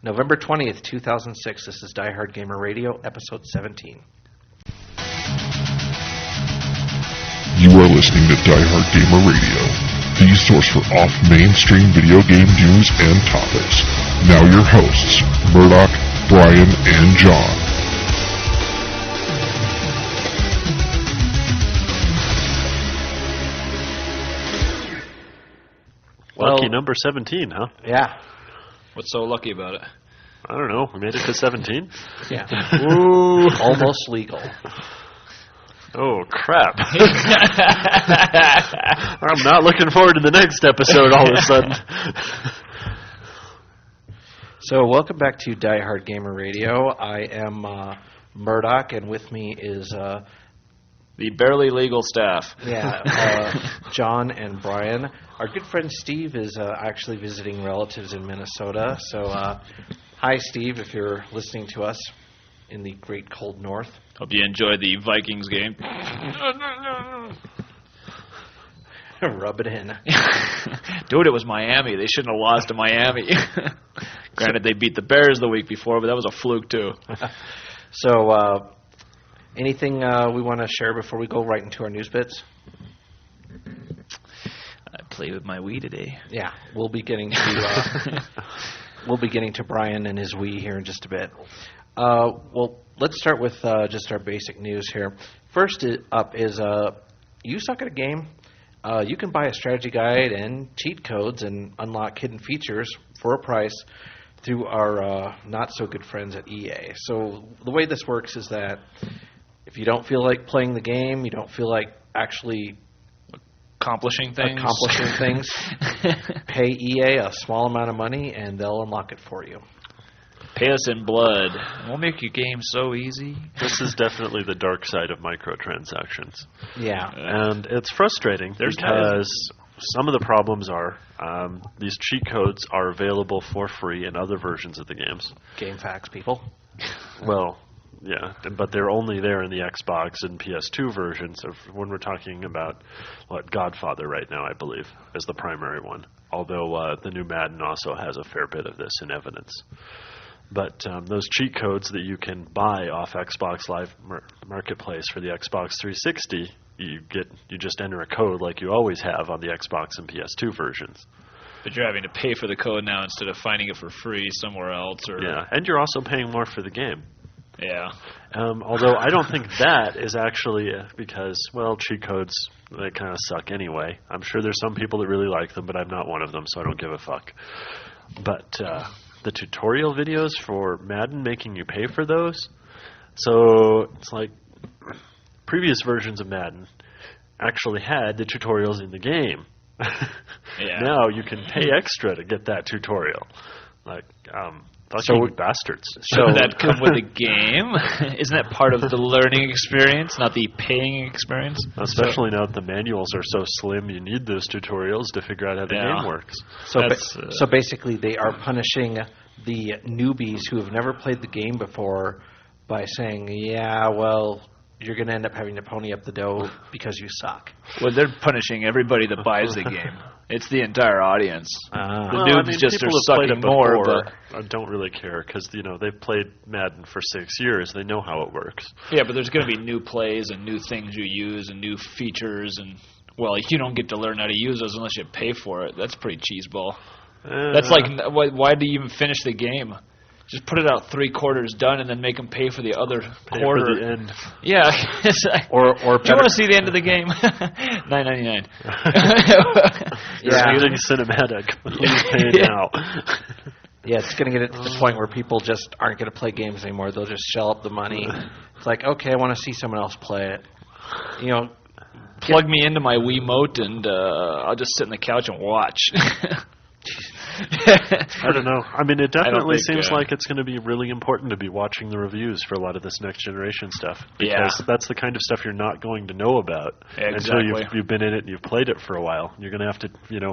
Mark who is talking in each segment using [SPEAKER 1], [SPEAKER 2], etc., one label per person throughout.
[SPEAKER 1] November 20th, 2006. This is Diehard Gamer Radio, episode 17.
[SPEAKER 2] You are listening to Diehard Gamer Radio, the source for off-mainstream video game news and topics. Now your hosts, Murdock, Brian, and John.
[SPEAKER 3] Lucky number 17, huh?
[SPEAKER 1] Yeah.
[SPEAKER 4] What's so lucky about it?
[SPEAKER 3] I don't know. We made it to 17?
[SPEAKER 1] Yeah. Ooh, almost legal.
[SPEAKER 3] Oh, crap. I'm not looking forward to the next episode all of a sudden.
[SPEAKER 1] So welcome back to Diehard Gamer Radio. I am Murdock, and with me is...
[SPEAKER 4] the barely legal staff.
[SPEAKER 1] John and Brian. Our good friend Steve is actually visiting relatives in Minnesota. So, hi, Steve, if you're listening to us in the great cold north.
[SPEAKER 4] Hope you enjoyed the Vikings game.
[SPEAKER 1] Rub it in.
[SPEAKER 4] Dude, it was Miami. They shouldn't have lost to Miami. Granted, they beat the Bears the week before, but that was a fluke, too.
[SPEAKER 1] So, anything we want to share before we go right into our news bits?
[SPEAKER 4] I played with my Wii today.
[SPEAKER 1] Yeah, we'll be getting to Brian and his Wii here in just a bit. Well, let's start with just our basic news here. First up is you suck at a game. You can buy a strategy guide and cheat codes and unlock hidden features for a price through our not-so-good friends at EA. So the way this works is that if you don't feel like playing the game, you don't feel like actually
[SPEAKER 4] accomplishing things,
[SPEAKER 1] pay EA a small amount of money, and they'll unlock it for you.
[SPEAKER 4] Pay us in blood. We'll make your game so easy.
[SPEAKER 3] This is definitely the dark side of microtransactions.
[SPEAKER 1] Yeah.
[SPEAKER 3] And it's frustrating because some of the problems are these cheat codes are available for free in other versions of the games.
[SPEAKER 1] Game facts, people.
[SPEAKER 3] Well, yeah, but they're only there in the Xbox and PS2 versions of when we're talking about Godfather right now, I believe, as the primary one. Although the new Madden also has a fair bit of this in evidence. But those cheat codes that you can buy off Xbox Live Marketplace for the Xbox 360, you just enter a code like you always have on the Xbox and PS2 versions.
[SPEAKER 4] But you're having to pay for the code now instead of finding it for free somewhere else.
[SPEAKER 3] Yeah, and you're also paying more for the game.
[SPEAKER 4] Yeah.
[SPEAKER 3] Although I don't think that is actually because, well, cheat codes, they kind of suck anyway. I'm sure there's some people that really like them, but I'm not one of them, so I don't give a fuck. But the tutorial videos for Madden making you pay for those, so it's like previous versions of Madden actually had the tutorials in the game.
[SPEAKER 4] Yeah.
[SPEAKER 3] Now you can pay extra to get that tutorial. Fucking bastards.
[SPEAKER 4] So that come with the game? Isn't that part of the learning experience, not the paying experience?
[SPEAKER 3] Especially now that the manuals are so slim, you need those tutorials to figure out how the game works.
[SPEAKER 1] So basically they are punishing the newbies who have never played the game before by saying, yeah, well, you're going to end up having to pony up the dough because you suck.
[SPEAKER 4] Well, they're punishing everybody that buys the game. It's the entire audience. The noobs just are sucking more. But
[SPEAKER 3] I don't really care because, they've played Madden for 6 years. They know how it works.
[SPEAKER 4] Yeah, but there's going to be new plays and new things you use and new features. And, well, you don't get to learn how to use those unless you pay for it. That's pretty cheeseball. That's like, why do you even finish the game? Just put it out 3/4 done, and then make them pay for the other quarter.
[SPEAKER 3] For the end.
[SPEAKER 4] Yeah.
[SPEAKER 1] or
[SPEAKER 4] do you want to see the end of the game? $9.99.
[SPEAKER 1] Yeah.
[SPEAKER 3] Using cinematic. Please pay now.
[SPEAKER 1] Yeah, it's going to get it to the point where people just aren't going to play games anymore. They'll just shell up the money. It's like, okay, I want to see someone else play it.
[SPEAKER 4] Plug me into my Wiimote, and I'll just sit on the couch and watch.
[SPEAKER 3] I don't know. I mean, it definitely seems like it's going to be really important to be watching the reviews for a lot of this next generation stuff. Because that's the kind of stuff you're not going to know about until you've been in it and you've played it for a while. You're going to have to,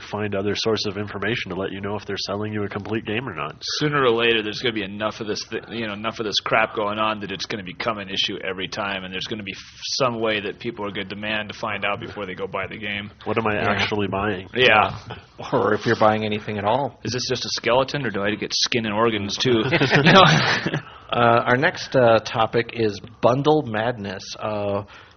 [SPEAKER 3] find other sources of information to let you know if they're selling you a complete game or not.
[SPEAKER 4] Sooner or later, there's going to be enough of this, enough of this crap going on that it's going to become an issue every time, and there's going to be some way that people are going to demand to find out before they go buy the game.
[SPEAKER 3] What am I actually buying?
[SPEAKER 4] Yeah.
[SPEAKER 1] Or if you're buying anything at all. know.
[SPEAKER 4] Is this just a skeleton, or do I get skin and organs too?
[SPEAKER 1] Our next topic is bundle madness,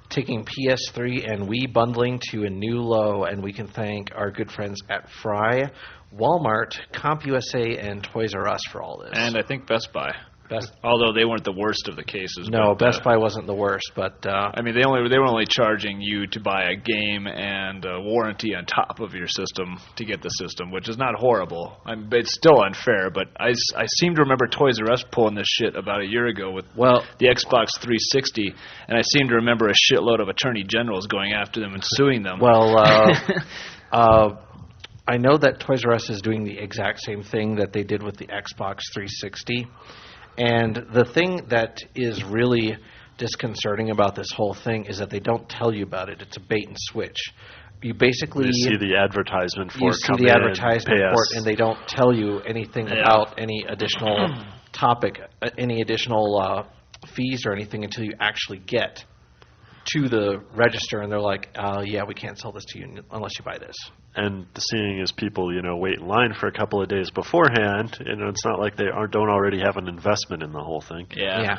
[SPEAKER 1] taking PS3 and Wii bundling to a new low, and we can thank our good friends at Fry, Walmart, CompUSA, and Toys R Us for all this.
[SPEAKER 4] And I think Best Buy. Although they weren't the worst of the cases.
[SPEAKER 1] No,
[SPEAKER 4] but,
[SPEAKER 1] Best Buy wasn't the worst, but
[SPEAKER 4] I mean, they were only charging you to buy a game and a warranty on top of your system to get the system, which is not horrible. It's still unfair, but I seem to remember Toys R Us pulling this shit about a year ago with the Xbox 360, and I seem to remember a shitload of attorney generals going after them and suing them.
[SPEAKER 1] Well, I know that Toys R Us is doing the exact same thing that they did with the Xbox 360. And the thing that is really disconcerting about this whole thing is that they don't tell you about it. It's a bait and switch. You basically
[SPEAKER 3] see the advertisement for it.
[SPEAKER 1] You see the advertisement for it, and they don't tell you anything about any additional topic, any additional fees or anything until you actually get to the register, and they're like, yeah, we can't sell this to you unless you buy this.
[SPEAKER 3] And seeing as people, wait in line for a couple of days beforehand, it's not like they don't already have an investment in the whole thing.
[SPEAKER 4] Yeah.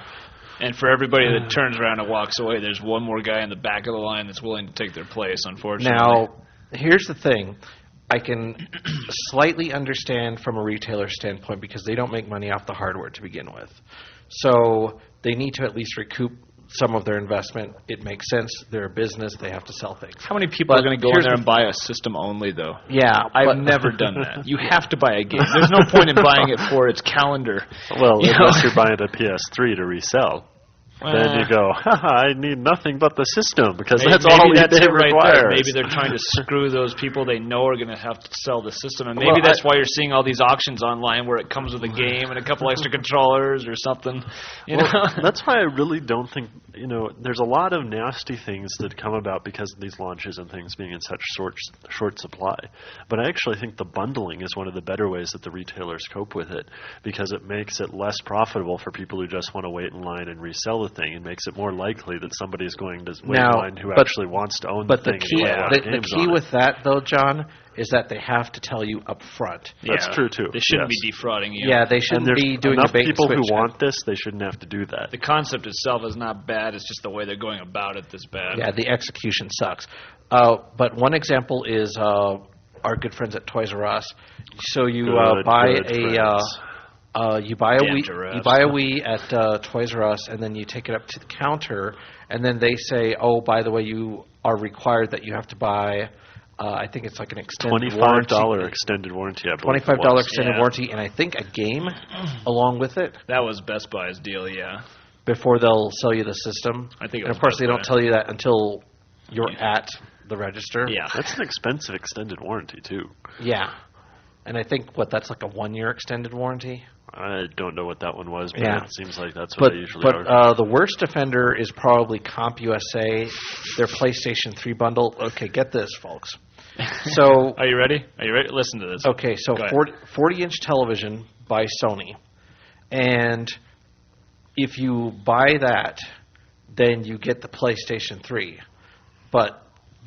[SPEAKER 4] And for everybody that turns around and walks away, there's one more guy in the back of the line that's willing to take their place, unfortunately.
[SPEAKER 1] Now, here's the thing. I can slightly understand from a retailer standpoint because they don't make money off the hardware to begin with. So they need to at least recoup some of their investment. It makes sense. They're a business. They have to sell things.
[SPEAKER 4] How many people are going to go in there and buy a system only, though?
[SPEAKER 1] Yeah.
[SPEAKER 4] I've never done that. You have to buy a game. There's no point in buying it for its calendar.
[SPEAKER 3] Well, unless you're buying a PS3 to resell. Then you go, I need nothing but the system, because that's all it requires.
[SPEAKER 4] There. Maybe they're trying to screw those people they know are going to have to sell the system, and maybe that's why you're seeing all these auctions online where it comes with a game and a couple extra controllers or something. You know?
[SPEAKER 3] That's why I really don't think, there's a lot of nasty things that come about because of these launches and things being in such short supply. But I actually think the bundling is one of the better ways that the retailers cope with it, because it makes it less profitable for people who just want to wait in line and resell the thing, and makes it more likely that somebody is going to wait in line who actually wants to own the thing.
[SPEAKER 1] But the key with that, though, John, is that they have to tell you up front.
[SPEAKER 3] That's true, too.
[SPEAKER 4] They shouldn't be defrauding you.
[SPEAKER 1] Yeah, they shouldn't be doing
[SPEAKER 3] enough
[SPEAKER 1] a bait and switch.
[SPEAKER 3] people who want this, they shouldn't have to do that.
[SPEAKER 4] The concept itself is not bad. It's just the way they're going about it that's bad.
[SPEAKER 1] Yeah, the execution sucks. But one example is our good friends at Toys R Us. So you buy you buy a Wii at Toys R Us, and then you take it up to the counter, and then they say, oh, by the way, you are required that you have to buy, I think it's like an extended warranty.
[SPEAKER 3] $25 extended warranty, I believe.
[SPEAKER 1] $25 extended warranty, and I think a game along with it.
[SPEAKER 4] That was Best Buy's deal, yeah.
[SPEAKER 1] Before they'll sell you the system.
[SPEAKER 4] I think.
[SPEAKER 1] And of course, they don't tell you that until you're at the register.
[SPEAKER 4] Yeah.
[SPEAKER 3] That's an expensive extended warranty, too.
[SPEAKER 1] Yeah. And I think, that's like a 1-year extended warranty?
[SPEAKER 3] I don't know what that one was, but it seems like that's what they usually are.
[SPEAKER 1] But the worst offender is probably CompUSA, their PlayStation 3 bundle. Okay, get this, folks. So,
[SPEAKER 4] Are you ready? Listen to this.
[SPEAKER 1] Okay, so 40-inch television by Sony. And if you buy that, then you get the PlayStation 3. But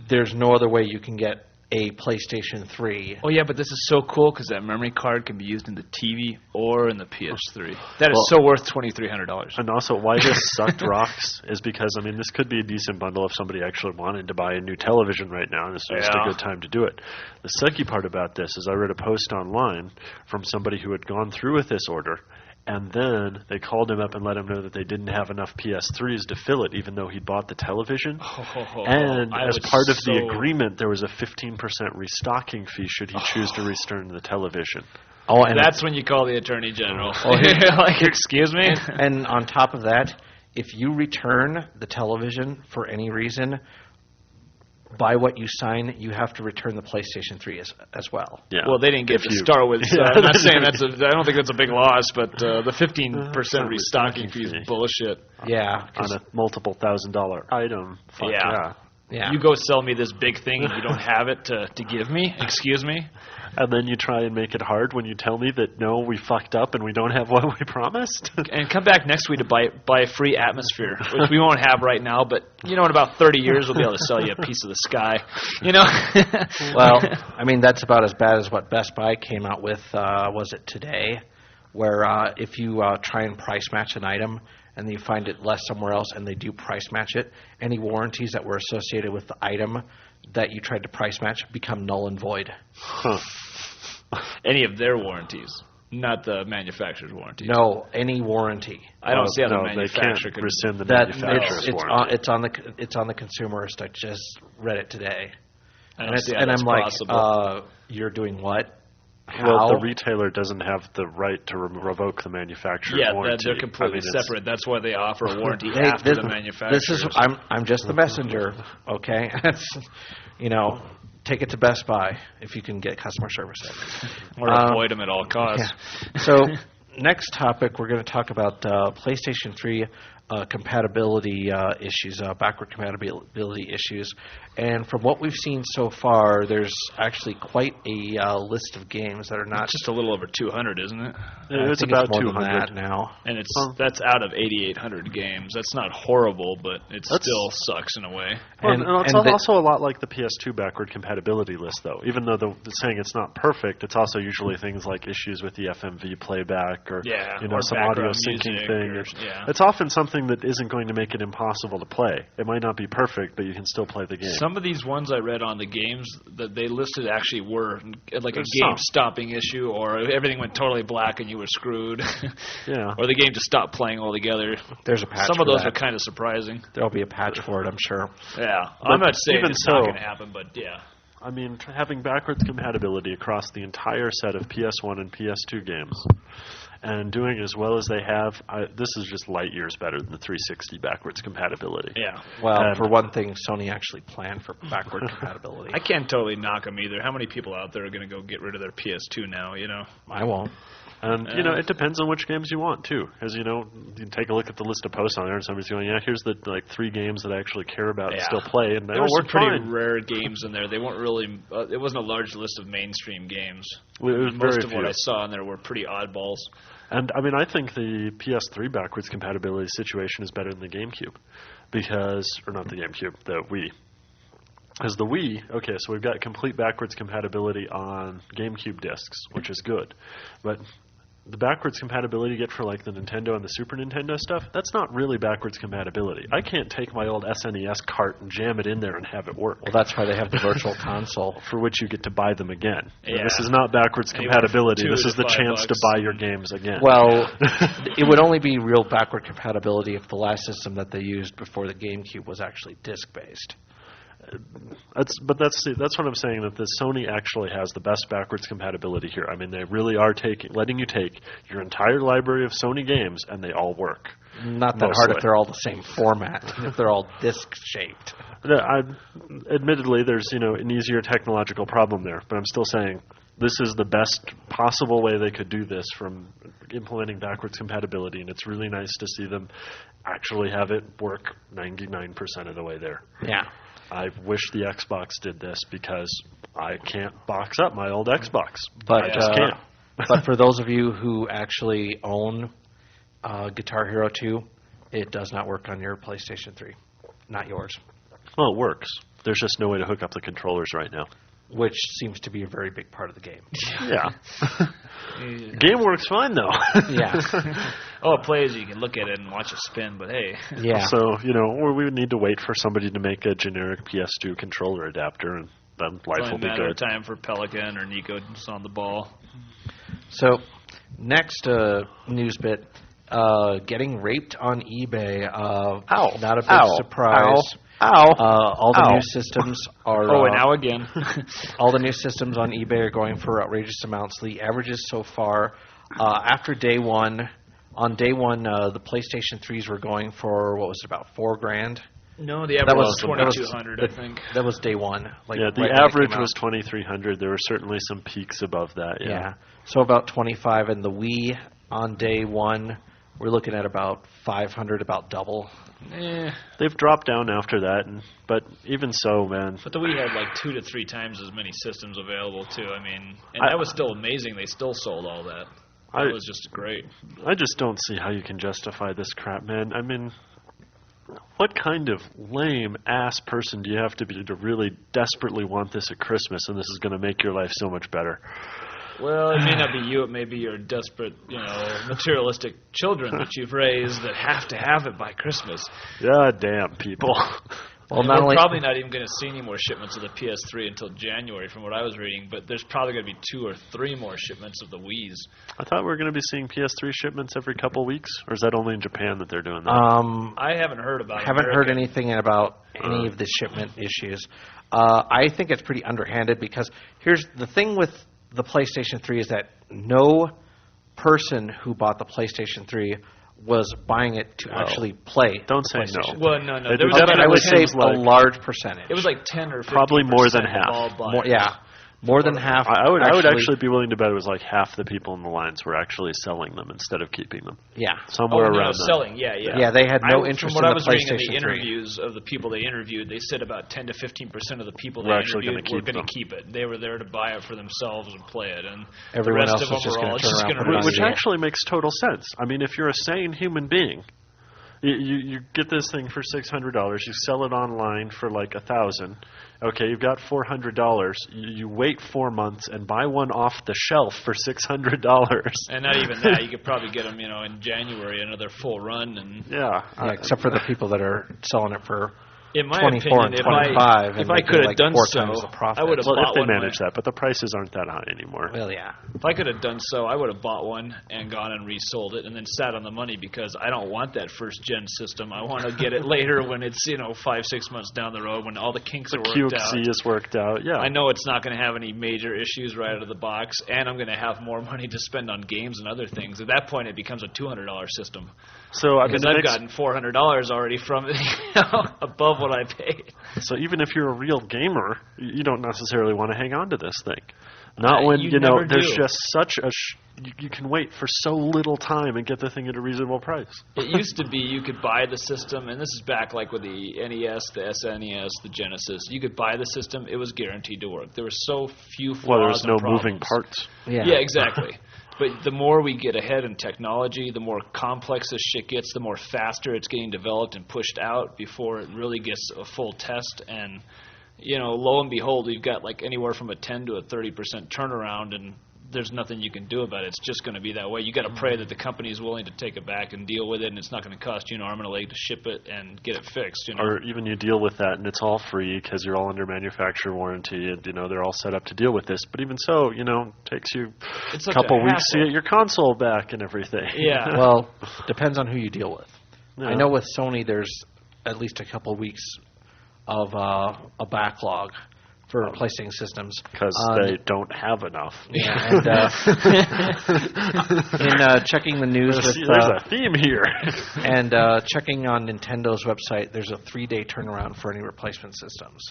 [SPEAKER 1] there's no other way you can get a PlayStation 3.
[SPEAKER 4] Oh, yeah, but this is so cool because that memory card can be used in the TV or in the PS3. That is so worth $2,300.
[SPEAKER 3] And also, why this sucked rocks is because, this could be a decent bundle if somebody actually wanted to buy a new television right now, and this is just a good time to do it. The sucky part about this is I read a post online from somebody who had gone through with this order, and then they called him up and let him know that they didn't have enough PS3s to fill it, even though he bought the television. And as part of the agreement, there was a 15% restocking fee should he choose to return the television.
[SPEAKER 4] Oh, and that's when you call the Attorney General. Like, excuse me?
[SPEAKER 1] And on top of that, if you return the television for any reason, by what you sign, you have to return the PlayStation 3 as well.
[SPEAKER 4] Yeah. Well, they didn't get to start with. I'm not saying I don't think that's a big loss, but the 15% restocking fee is bullshit.
[SPEAKER 1] Yeah.
[SPEAKER 3] On a multiple $1,000 item. Fuck yeah.
[SPEAKER 1] Yeah.
[SPEAKER 4] You go sell me this big thing and you don't have it to give me? Excuse me?
[SPEAKER 3] And then you try and make it hard when you tell me that, no, we fucked up and we don't have what we promised.
[SPEAKER 4] And come back next week to buy a free atmosphere, which we won't have right now, but, in about 30 years we'll be able to sell you a piece of the sky.
[SPEAKER 1] Well, I mean, that's about as bad as what Best Buy came out with, was it today, where if you try and price match an item and you find it less somewhere else and they do price match it, any warranties that were associated with the item that you tried to price match become null and void.
[SPEAKER 3] Huh.
[SPEAKER 4] Any of their warranties, not the manufacturer's warranties.
[SPEAKER 1] No, any warranty.
[SPEAKER 4] I don't see how the
[SPEAKER 3] No,
[SPEAKER 4] manufacturer
[SPEAKER 3] they can't
[SPEAKER 4] could
[SPEAKER 3] rescind the
[SPEAKER 1] That
[SPEAKER 3] manufacturer's warranty.
[SPEAKER 1] it's on the consumerist. I just read it today,
[SPEAKER 4] I don't see how that's
[SPEAKER 1] I'm like,
[SPEAKER 4] possible.
[SPEAKER 1] you're doing what? How?
[SPEAKER 3] Well, the retailer doesn't have the right to revoke the manufacturer's warranty.
[SPEAKER 4] They're completely separate. That's why they offer a warranty
[SPEAKER 1] Hey,
[SPEAKER 4] after the manufacturer.
[SPEAKER 1] This is I'm just the messenger, okay? Take it to Best Buy if you can get customer service there.
[SPEAKER 4] Or avoid them at all costs.
[SPEAKER 1] Yeah. So next topic, we're going to talk about PlayStation 3 compatibility issues, backward compatibility issues. And from what we've seen so far, there's actually quite a list of games that are not...
[SPEAKER 4] It's just a little over 200, isn't it?
[SPEAKER 3] It's
[SPEAKER 1] think
[SPEAKER 3] about
[SPEAKER 1] it's more
[SPEAKER 3] 200
[SPEAKER 1] than that now.
[SPEAKER 4] And that's out of 8,800 games. That's not horrible, but it still sucks in a way.
[SPEAKER 3] Well,
[SPEAKER 1] And
[SPEAKER 3] it's also a lot like the PS2 backward compatibility list, though. Even though they're saying it's not perfect, it's also usually things like issues with the FMV playback or
[SPEAKER 4] or
[SPEAKER 3] some audio
[SPEAKER 4] background
[SPEAKER 3] syncing
[SPEAKER 4] music
[SPEAKER 3] thing.
[SPEAKER 4] yeah.
[SPEAKER 3] It's often something that isn't going to make it impossible to play. It might not be perfect, but you can still play the game.
[SPEAKER 4] Some of these ones I read on the games that they listed actually were like
[SPEAKER 3] There's
[SPEAKER 4] a game-stopping issue, or everything went totally black and you were screwed.
[SPEAKER 3] Yeah.
[SPEAKER 4] Or the game just stopped playing altogether.
[SPEAKER 1] There's a patch
[SPEAKER 4] Some
[SPEAKER 1] for
[SPEAKER 4] of those
[SPEAKER 1] that.
[SPEAKER 4] are kind of surprising.
[SPEAKER 1] There'll be a patch for it, I'm sure.
[SPEAKER 4] Yeah. I'm not saying
[SPEAKER 3] even
[SPEAKER 4] it's
[SPEAKER 3] so-
[SPEAKER 4] not going to happen, but yeah.
[SPEAKER 3] I mean, having backwards compatibility across the entire set of PS1 and PS2 games and doing as well as they have, this is just light years better than the 360 backwards compatibility.
[SPEAKER 4] Yeah.
[SPEAKER 1] Well,
[SPEAKER 3] And-
[SPEAKER 1] for one thing, Sony actually planned for backward compatibility.
[SPEAKER 4] I can't totally knock them either. How many people out there are going to go get rid of their PS2 now,
[SPEAKER 1] I won't.
[SPEAKER 3] And, it depends on which games you want, too. As you take a look at the list of posts on there, and somebody's going, here's the 3 games that I actually care about and still play, and they
[SPEAKER 4] There
[SPEAKER 3] all
[SPEAKER 4] were some
[SPEAKER 3] work
[SPEAKER 4] pretty
[SPEAKER 3] fine.
[SPEAKER 4] rare games in there. They weren't really. It wasn't a large list of mainstream games.
[SPEAKER 3] It was
[SPEAKER 4] Most
[SPEAKER 3] very
[SPEAKER 4] of what
[SPEAKER 3] few.
[SPEAKER 4] I saw in there were pretty oddballs.
[SPEAKER 3] And, I mean, I think the PS3 backwards compatibility situation is better than the GameCube. Or not the GameCube, the Wii. As the Wii, okay, so we've got complete backwards compatibility on GameCube discs, which is good. But the backwards compatibility you get for like the Nintendo and the Super Nintendo stuff, that's not really backwards compatibility. I can't take my old SNES cart and jam it in there and have it work.
[SPEAKER 1] Well, that's why they have the Virtual Console.
[SPEAKER 3] For which you get to buy them again.
[SPEAKER 4] Yeah.
[SPEAKER 3] This is not backwards
[SPEAKER 4] Anywhere from
[SPEAKER 3] compatibility.
[SPEAKER 4] $2
[SPEAKER 3] This
[SPEAKER 4] to
[SPEAKER 3] is the chance to
[SPEAKER 4] $5.
[SPEAKER 3] buy your games again.
[SPEAKER 1] Well, it would only be real backward compatibility if the last system that they used before the GameCube was actually disc-based.
[SPEAKER 3] That's what I'm saying, that the Sony actually has the best backwards compatibility here. I mean, they really are letting you take your entire library of Sony games and they all work.
[SPEAKER 1] Not that hard if they're all the same format, if they're all disc-shaped.
[SPEAKER 3] Admittedly, there's an easier technological problem there, but I'm still saying this is the best possible way they could do this from implementing backwards compatibility, and it's really nice to see them actually have it work 99% of the way there.
[SPEAKER 1] Yeah.
[SPEAKER 3] I wish the Xbox did this because I can't box up my old Xbox.
[SPEAKER 1] But,
[SPEAKER 3] I just can't.
[SPEAKER 1] But for those of you who actually own Guitar Hero 2, it does not work on your PlayStation 3. Not yours.
[SPEAKER 3] Well, it works. There's just no way to hook up the controllers right now.
[SPEAKER 1] Which seems to be a very big part of the game.
[SPEAKER 3] Yeah. Game works fine, though.
[SPEAKER 1] Yeah.
[SPEAKER 4] It plays. You can look at it and watch it spin, but hey.
[SPEAKER 1] Yeah.
[SPEAKER 3] So, or we would need to wait for somebody to make a generic PS2 controller adapter, and then life will be
[SPEAKER 4] matter
[SPEAKER 3] good.
[SPEAKER 4] of time for Pelican or Nico just on the ball.
[SPEAKER 1] So, next news bit, getting raped on eBay.
[SPEAKER 3] Ow.
[SPEAKER 1] Not a big surprise.
[SPEAKER 3] Ow.
[SPEAKER 1] All the new systems are...
[SPEAKER 4] and now again.
[SPEAKER 1] all the new systems on eBay are going for outrageous amounts. The averages so far, after day one, on day one, the PlayStation 3s were going for, what was it, about $4,000?
[SPEAKER 4] No, the average was 2,200, I think.
[SPEAKER 1] That was day one.
[SPEAKER 3] The
[SPEAKER 1] right when it
[SPEAKER 3] average
[SPEAKER 1] came
[SPEAKER 3] was
[SPEAKER 1] out.
[SPEAKER 3] 2,300. There were certainly some peaks above that.
[SPEAKER 1] Yeah. So about 25, and the Wii on day one we're looking at about 500, about double.
[SPEAKER 3] They've dropped down after that, but even so, man.
[SPEAKER 4] But the Wii had like 2 to 3 times as many systems available too. I mean, and that was still amazing. They still sold all that. That was just great.
[SPEAKER 3] I just don't see how you can justify this crap, man. I mean, what kind of lame-ass person do you have to be to really desperately want this at Christmas, and this is going to make your life so much better?
[SPEAKER 4] Well, it may not be you. It may be your desperate, materialistic children that you've raised that have to have it by Christmas.
[SPEAKER 3] God damn, people.
[SPEAKER 1] Well,
[SPEAKER 4] we're probably not even going to see any more shipments of the PS3 until January, from what I was reading. But there's probably going to be 2 or 3 more shipments of the Wiis.
[SPEAKER 3] I thought we were going to be seeing PS3 shipments every couple weeks, or is that only in Japan that they're doing that?
[SPEAKER 4] I haven't heard about.
[SPEAKER 1] Haven't heard anything about any of the shipment issues. I think it's pretty underhanded because here's the thing with the PlayStation 3 is that no person who bought the PlayStation 3 was buying it to actually play.
[SPEAKER 3] Don't say no.
[SPEAKER 4] Well, no.
[SPEAKER 1] I would say a large percentage.
[SPEAKER 4] It was like 10 or 15%.
[SPEAKER 3] Probably more than half.
[SPEAKER 1] More than half.
[SPEAKER 3] I would actually be willing to bet it was like half the people in the lines were actually selling them instead of keeping them.
[SPEAKER 1] Yeah.
[SPEAKER 3] Somewhere around
[SPEAKER 4] selling. Yeah.
[SPEAKER 1] Yeah, they had no interest in the PlayStation 3. From what I was reading in the
[SPEAKER 4] interviews of the people they interviewed, they said about 10 to 15% of the people they interviewed were going to keep it. They were there to buy it for themselves and play it, and
[SPEAKER 1] everyone
[SPEAKER 4] the rest
[SPEAKER 1] else
[SPEAKER 4] of them
[SPEAKER 1] was
[SPEAKER 4] were just going to run.
[SPEAKER 3] Which actually makes total sense. I mean, if you're a sane human being, you get this thing for $600. You sell it online for like $1,000. Okay, you've got $400. You wait 4 months and buy one off the shelf for $600.
[SPEAKER 4] And not even that. You could probably get them, in January, another full run. And
[SPEAKER 1] except for the people that are selling it for.
[SPEAKER 4] In my
[SPEAKER 1] 24
[SPEAKER 4] opinion,
[SPEAKER 1] and 25,
[SPEAKER 4] if I could have done so, I would have bought one.
[SPEAKER 3] If they manage that, but the prices aren't that high anymore.
[SPEAKER 1] Well, yeah.
[SPEAKER 4] If I could have done so, I would have bought one and gone and resold it and then sat on the money because I don't want that first-gen system. I want to get it later when it's, 5-6 months down the road when all the kinks are worked out.
[SPEAKER 3] The QC is worked out, yeah.
[SPEAKER 4] I know it's not going to have any major issues right out of the box, and I'm going to have more money to spend on games and other things. At that point, it becomes a $200 system.
[SPEAKER 3] So
[SPEAKER 4] because I've gotten $400 already from it, above what I paid.
[SPEAKER 3] So even if you're a real gamer, you don't necessarily want to hang on to this thing. Not when, there's just such a... you can wait for so little time and get the thing at a reasonable price.
[SPEAKER 4] It used to be you could buy the system, and this is back like with the NES, the SNES, the Genesis. You could buy the system. It was guaranteed to work. There were so few flaws.
[SPEAKER 3] Well, there was no
[SPEAKER 4] problems.
[SPEAKER 3] moving parts.
[SPEAKER 4] Yeah, exactly. But the more we get ahead in technology, the more complex this shit gets, the more faster it's getting developed and pushed out before it really gets a full test. And, lo and behold, we've got like anywhere from a 10 to a 30% turnaround, and there's nothing you can do about it. It's just going to be that way. You got to pray that the company is willing to take it back and deal with it, and it's not going to cost you an arm and a leg to ship it and get it fixed.
[SPEAKER 3] Or even you deal with that, and it's all free because you're all under manufacturer warranty, and they're all set up to deal with this. But even so, it takes you a couple weeks to get your console back and everything.
[SPEAKER 4] Yeah.
[SPEAKER 1] Well, depends on who you deal with.
[SPEAKER 3] Yeah.
[SPEAKER 1] I know with Sony, there's at least a couple weeks of a backlog for replacing systems.
[SPEAKER 3] Because they don't have enough.
[SPEAKER 1] Yeah, and in checking the news
[SPEAKER 3] there's a theme here.
[SPEAKER 1] And checking on Nintendo's website, there's a 3-day turnaround for any replacement systems.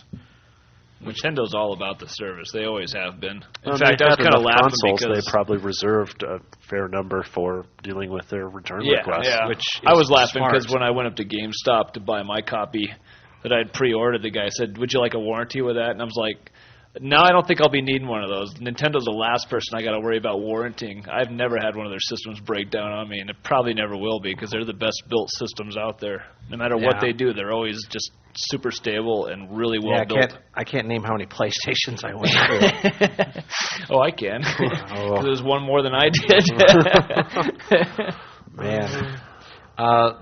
[SPEAKER 4] Nintendo's all about the service. They always have been. In fact, I was kind of laughing because
[SPEAKER 3] they probably reserved a fair number for dealing with their return requests.
[SPEAKER 4] Yeah,
[SPEAKER 1] which
[SPEAKER 4] I was laughing
[SPEAKER 1] smart.
[SPEAKER 4] because when I went up to GameStop to buy my copy that I'd pre-ordered, the guy said, "Would you like a warranty with that?" And I was like, "No, I don't think I'll be needing one of those. Nintendo's the last person I got to worry about warranting. I've never had one of their systems break down on me, and it probably never will be because they're the best built systems out there. No matter what they do, they're always just super stable and really well built."
[SPEAKER 1] I can't name how many PlayStations I went through.
[SPEAKER 4] Oh, I can. Because there's one more than I did.
[SPEAKER 1] Man.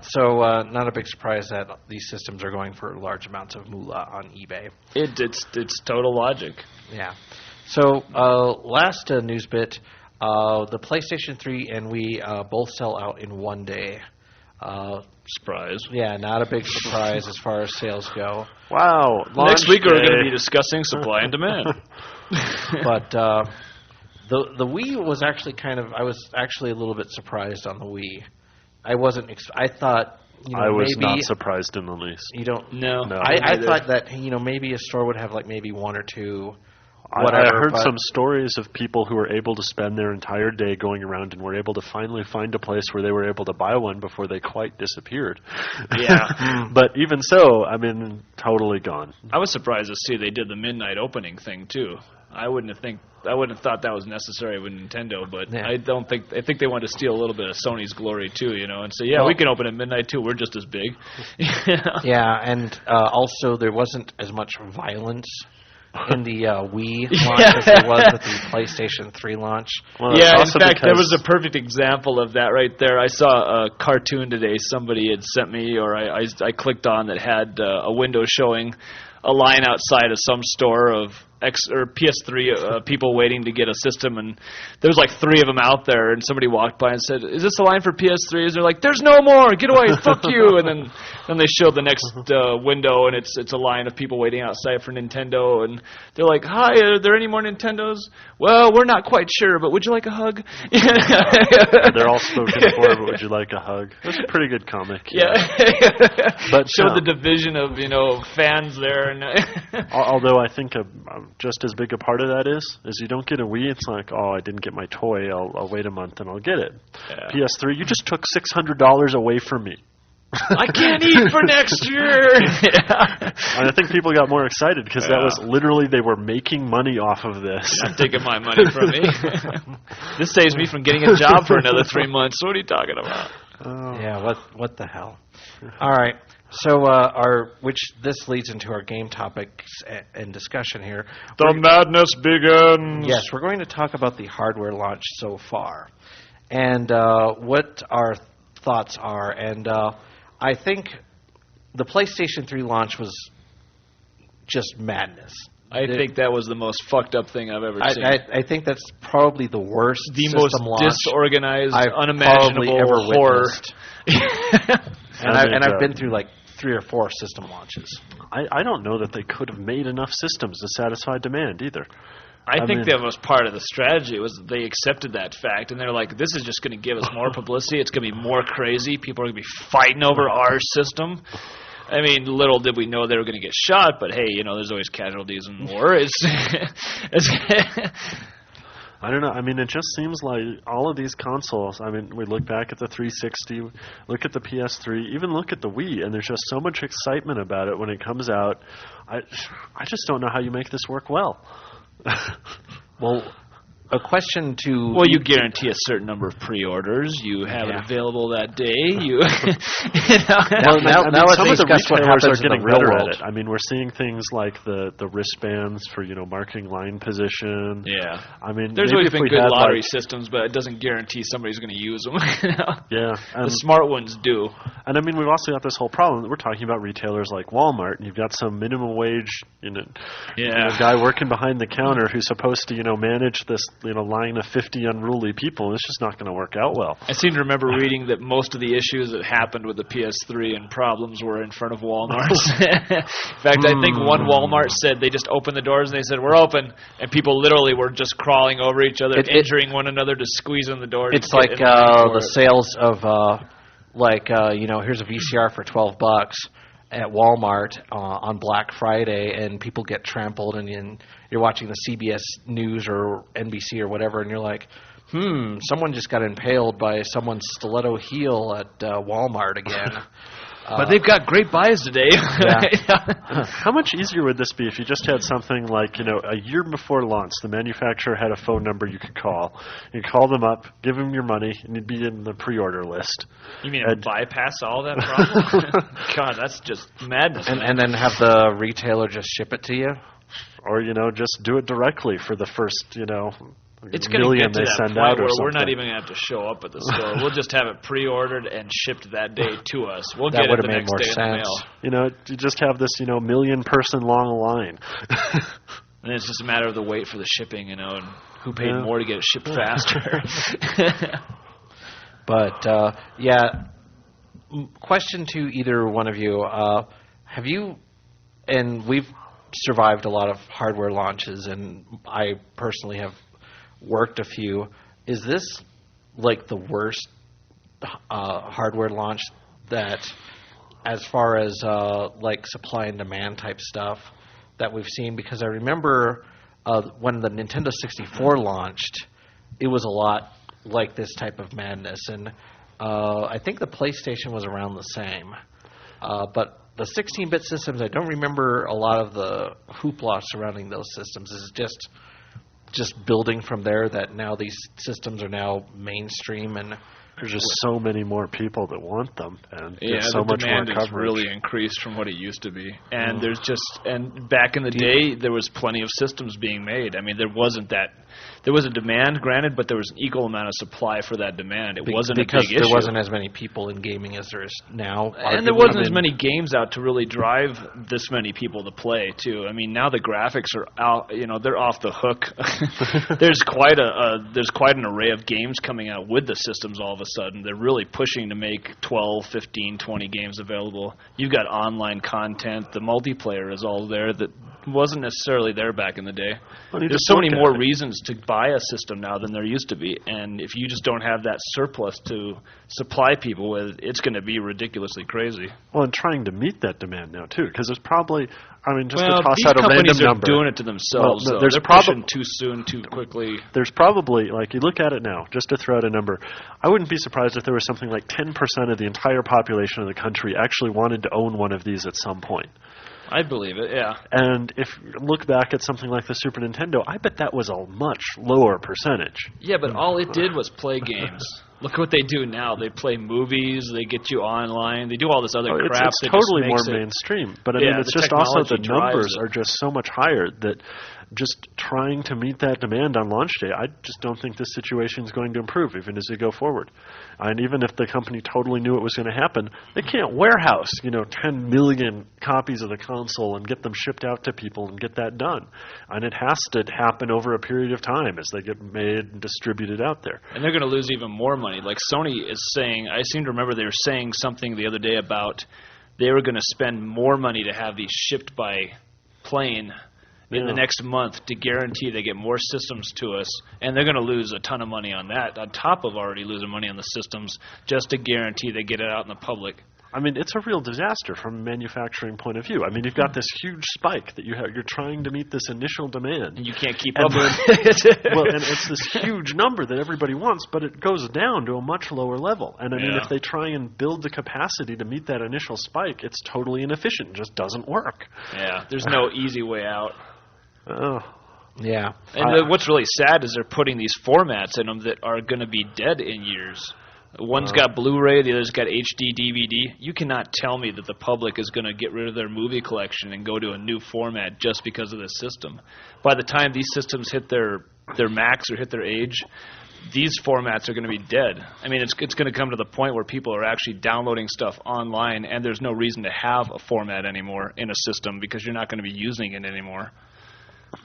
[SPEAKER 1] So not a big surprise that these systems are going for large amounts of moolah on eBay.
[SPEAKER 4] It's total logic.
[SPEAKER 1] Yeah. So last news bit, the PlayStation 3 and Wii both sell out in one day.
[SPEAKER 4] Surprise.
[SPEAKER 1] Yeah, not a big surprise as far as sales go.
[SPEAKER 3] Wow.
[SPEAKER 4] Next week we're going to be discussing supply and demand.
[SPEAKER 1] But the Wii was actually I was actually a little bit surprised on the Wii. I wasn't. I thought.
[SPEAKER 3] I was
[SPEAKER 1] maybe,
[SPEAKER 3] not surprised in the least.
[SPEAKER 1] You don't.
[SPEAKER 4] No.
[SPEAKER 1] I thought that maybe a store would have like maybe one or two whatever.
[SPEAKER 3] I heard some stories of people who were able to spend their entire day going around and were able to finally find a place where they were able to buy one before they quite disappeared.
[SPEAKER 4] Yeah.
[SPEAKER 3] But even so, I mean, totally gone.
[SPEAKER 4] I was surprised to see they did the midnight opening thing too. I wouldn't have thought that was necessary with Nintendo, but
[SPEAKER 1] Yeah.
[SPEAKER 4] I think they wanted to steal a little bit of Sony's glory too, and say,
[SPEAKER 1] Well,
[SPEAKER 4] we can open at midnight too. We're just as big.
[SPEAKER 1] Yeah, and also there wasn't as much violence in the Wii launch as there was with the PlayStation 3 launch.
[SPEAKER 3] Well, it's
[SPEAKER 4] Yeah, in
[SPEAKER 3] also
[SPEAKER 4] fact, there
[SPEAKER 3] because-
[SPEAKER 4] was a perfect example of that right there. I saw a cartoon today somebody had sent me, or I clicked on, that had a window showing a line outside of some store of PS3 people waiting to get a system, and there was like 3 of them out there, and somebody walked by and said, "Is this a line for PS3s?" They're like, "There's no more, get away, fuck you!" And then they showed the next window, and it's a line of people waiting outside for Nintendo, and they're like, "Hi, are there any more Nintendos?" "Well, we're not quite sure, but would you like a hug?"
[SPEAKER 3] They're all spoken for, but would you like a hug? That's a pretty good comic.
[SPEAKER 4] Yeah.
[SPEAKER 3] But
[SPEAKER 4] showed the division of fans there, and
[SPEAKER 3] although I think just as big a part of that is you don't get a Wii. It's like, oh, I didn't get my toy. I'll wait a month and I'll get it.
[SPEAKER 4] Yeah.
[SPEAKER 3] PS3, you just took $600 away from me.
[SPEAKER 4] I can't eat for next year.
[SPEAKER 3] And I think people got more excited because that was literally, they were making money off of this.
[SPEAKER 4] Not taking my money from me. This saves me from getting a job for another 3 months. What are you talking about?
[SPEAKER 1] Yeah, what the hell? All right. So, this leads into our game topics and discussion here.
[SPEAKER 4] The madness begins.
[SPEAKER 1] Yes, we're going to talk about the hardware launch so far, and what our thoughts are. And I think the PlayStation 3 launch was just madness.
[SPEAKER 4] I think that was the most fucked up thing I've ever seen.
[SPEAKER 1] I think that's probably the worst
[SPEAKER 4] The
[SPEAKER 1] system
[SPEAKER 4] most
[SPEAKER 1] launch
[SPEAKER 4] disorganized,
[SPEAKER 1] I've
[SPEAKER 4] unimaginable
[SPEAKER 1] probably ever
[SPEAKER 4] horror.
[SPEAKER 1] witnessed. And I've been through like 3 or 4 system launches.
[SPEAKER 3] I don't know that they could have made enough systems to satisfy demand either.
[SPEAKER 4] I think that was part of the strategy, was they accepted that fact, and they're like, this is just going to give us more publicity. It's going to be more crazy. People are going to be fighting over our system. I mean, little did we know they were going to get shot, but hey, there's always casualties in war.
[SPEAKER 3] I don't know. I mean, it just seems like all of these consoles, I mean, we look back at the 360, look at the PS3, even look at the Wii, and there's just so much excitement about it when it comes out. I just don't know how you make this work well.
[SPEAKER 1] Well, a question to...
[SPEAKER 4] Well, you guarantee a certain number of pre-orders. You have it available that day.
[SPEAKER 1] Now let's
[SPEAKER 3] some of the
[SPEAKER 1] discuss what
[SPEAKER 3] retailers
[SPEAKER 1] happens
[SPEAKER 3] are
[SPEAKER 1] in the
[SPEAKER 3] getting
[SPEAKER 1] real
[SPEAKER 3] better
[SPEAKER 1] world.
[SPEAKER 3] at it. I mean, we're seeing things like the wristbands for marking line position.
[SPEAKER 4] Yeah.
[SPEAKER 3] I mean,
[SPEAKER 4] there's
[SPEAKER 3] maybe
[SPEAKER 4] always
[SPEAKER 3] if
[SPEAKER 4] been
[SPEAKER 3] we
[SPEAKER 4] good
[SPEAKER 3] had,
[SPEAKER 4] lottery systems, but it doesn't guarantee somebody's going to use them.
[SPEAKER 3] Yeah,
[SPEAKER 4] The smart ones do.
[SPEAKER 3] and I mean, we've also got this whole problem that we're talking about retailers like Walmart, and you've got some minimum wage, guy working behind the counter who's supposed to, manage this, line of 50 unruly people. It's just not going to work out well.
[SPEAKER 4] I seem to remember reading that most of the issues that happened with the PS3 and problems were in front of Walmarts. In fact, I think one Walmart said they just opened the doors and they said, "We're open," and people literally were just crawling over each other, injuring one another to squeeze in the door.
[SPEAKER 1] It's like the sales of, here's a VCR for $12 at Walmart on Black Friday, and people get trampled, and you're watching the CBS News or NBC or whatever, and you're like, someone just got impaled by someone's stiletto heel at Walmart again.
[SPEAKER 4] But they've got great buys today.
[SPEAKER 3] How much easier would this be if you just had something like, a year before launch, the manufacturer had a phone number you could call. You call them up, give them your money, and you'd be in the pre-order list.
[SPEAKER 4] You mean bypass all that problem? God, that's just madness.
[SPEAKER 1] And then have the retailer just ship it to you?
[SPEAKER 3] Or, just do it directly for the first,
[SPEAKER 4] it's going to get to
[SPEAKER 3] they
[SPEAKER 4] that
[SPEAKER 3] send
[SPEAKER 4] point
[SPEAKER 3] out
[SPEAKER 4] where
[SPEAKER 3] or
[SPEAKER 4] we're not
[SPEAKER 3] something.
[SPEAKER 4] even going to have to show up at the store. We'll just have it pre-ordered and shipped that day to us. We'll
[SPEAKER 1] That
[SPEAKER 4] get it
[SPEAKER 1] would've
[SPEAKER 4] the
[SPEAKER 1] made
[SPEAKER 4] next
[SPEAKER 1] more
[SPEAKER 4] day in the
[SPEAKER 1] sense.
[SPEAKER 4] mail.
[SPEAKER 3] You just have this, million-person long line.
[SPEAKER 4] And it's just a matter of the wait for the shipping, and who paid more to get it shipped faster.
[SPEAKER 1] But, question to either one of you. Have you, and we've survived a lot of hardware launches, and I personally have worked a few. Is this like the worst hardware launch that, as far as like supply and demand type stuff that we've seen? Because I remember when the Nintendo 64 launched, it was a lot like this type of madness, and I think the PlayStation was around the same. But the 16-bit systems, I don't remember a lot of the hoopla surrounding those systems. Is it just building from there that now these systems are now mainstream and
[SPEAKER 3] there's just so many more people that want them, and
[SPEAKER 4] yeah,
[SPEAKER 3] there's so much more
[SPEAKER 4] demand has
[SPEAKER 3] coverage.
[SPEAKER 4] really increased from what it used to be. And and back in the day, there was plenty of systems being made. I mean, there was a demand, granted, but there was an equal amount of supply for that demand. It wasn't
[SPEAKER 1] because
[SPEAKER 4] a big issue.
[SPEAKER 1] there wasn't as many people in gaming as there is now.
[SPEAKER 4] And there wasn't as many games out to really drive this many people to play, too. I mean, now the graphics are out, they're off the hook. There's quite an array of games coming out with the systems all of a sudden. They're really pushing to make 12, 15, 20 games available. You've got online content. The multiplayer is all there that wasn't necessarily there back in the day.
[SPEAKER 3] Well,
[SPEAKER 4] there's so many more reasons to buy a system now than there used to be, and if you just don't have that surplus to supply people with, it's going to be ridiculously crazy.
[SPEAKER 3] Well, and trying to meet that demand now, too, because there's probably, just
[SPEAKER 4] well,
[SPEAKER 3] to toss
[SPEAKER 4] these
[SPEAKER 3] out a random
[SPEAKER 4] companies are
[SPEAKER 3] number.
[SPEAKER 4] doing it to themselves.
[SPEAKER 3] Well,
[SPEAKER 4] They're pushing too soon, too quickly.
[SPEAKER 3] There's probably, you look at it now, just to throw out a number, I wouldn't be surprised if there was something like 10% of the entire population of the country actually wanted to own one of these at some point.
[SPEAKER 4] I believe it, yeah.
[SPEAKER 3] And if you look back at something like the Super Nintendo, I bet that was a much lower percentage.
[SPEAKER 4] Yeah, but all it did was play games. Look at what they do now. They play movies. They get you online. They do all this other crap.
[SPEAKER 3] It's totally more mainstream. But I mean, it's just also the numbers are just so much higher that just trying to meet that demand on launch day, I just don't think this situation is going to improve even as we go forward. And even if the company totally knew it was going to happen, they can't warehouse 10 million copies of the console and get them shipped out to people and get that done. And it has to happen over a period of time as they get made and distributed out there.
[SPEAKER 4] And they're going to lose even more money. Like Sony is saying, I seem to remember they were saying something the other day about they were going to spend more money to have these shipped by plane in the next month to guarantee they get more systems to us, and they're going to lose a ton of money on that, on top of already losing money on the systems, just to guarantee they get it out in the public.
[SPEAKER 3] I mean, it's a real disaster from a manufacturing point of view. I mean, you've got this huge spike that you're trying to meet this initial demand.
[SPEAKER 4] And you can't keep up with it.
[SPEAKER 3] Well, and it's this huge number that everybody wants, but it goes down to a much lower level. And I mean, if they try and build the capacity to meet that initial spike, it's totally inefficient. It just doesn't work.
[SPEAKER 4] Yeah, there's no easy way out.
[SPEAKER 3] Oh.
[SPEAKER 1] Yeah.
[SPEAKER 4] And what's really sad is they're putting these formats in them that are going to be dead in years. One's got Blu-ray, the other's got HD DVD. You cannot tell me that the public is going to get rid of their movie collection and go to a new format just because of this system. By the time these systems hit their max or hit their age, these formats are going to be dead. I mean, it's going to come to the point where people are actually downloading stuff online, and there's no reason to have a format anymore in a system because you're not going to be using it anymore.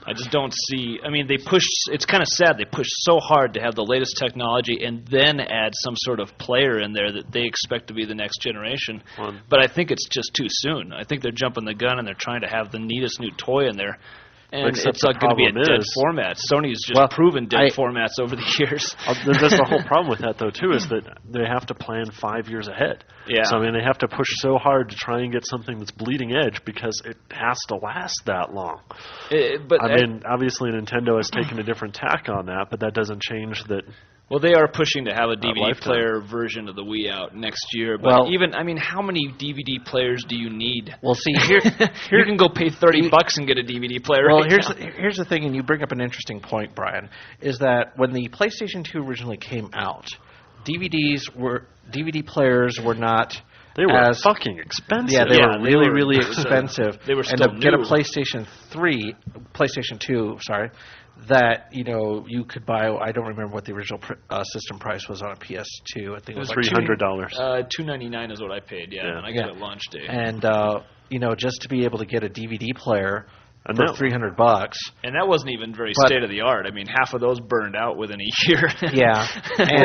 [SPEAKER 4] I just don't see. I mean, it's kind of sad. They push so hard to have the latest technology and then add some sort of player in there that they expect to be the next generation. But I think it's just too soon. I think they're jumping the gun and they're trying to have the neatest new toy in there. And it's like going to be a dead format. Sony's just proven dead formats over the years.
[SPEAKER 3] That's the whole problem with that, though, too, is that they have to plan 5 years ahead.
[SPEAKER 4] Yeah.
[SPEAKER 3] So, I mean, they have to push so hard to try and get something that's bleeding edge because it has to last that long. Obviously, Nintendo has taken a different tack on that, but that doesn't change that.
[SPEAKER 4] Well, they are pushing to have a DVD player version of the Wii out next year. But how many DVD players do you need?
[SPEAKER 1] Well, see, here
[SPEAKER 4] you can go pay $30 and get a DVD player.
[SPEAKER 1] Well, here's the thing, and you bring up an interesting point, Brian, is that when the PlayStation 2 originally came out, DVD players were not.
[SPEAKER 3] They were fucking expensive.
[SPEAKER 1] Yeah, they were really, really expensive.
[SPEAKER 4] They were still
[SPEAKER 1] and to get a PlayStation 2, that you could buy. I don't remember what the original system price was on a PS2. I think it was like
[SPEAKER 3] $300.
[SPEAKER 4] $299 is what I paid. Yeah, and I got it launch day.
[SPEAKER 1] And just to be able to get a DVD player for $300,
[SPEAKER 4] and that wasn't even very state of the art. I mean, half of those burned out within a year.
[SPEAKER 1] Yeah,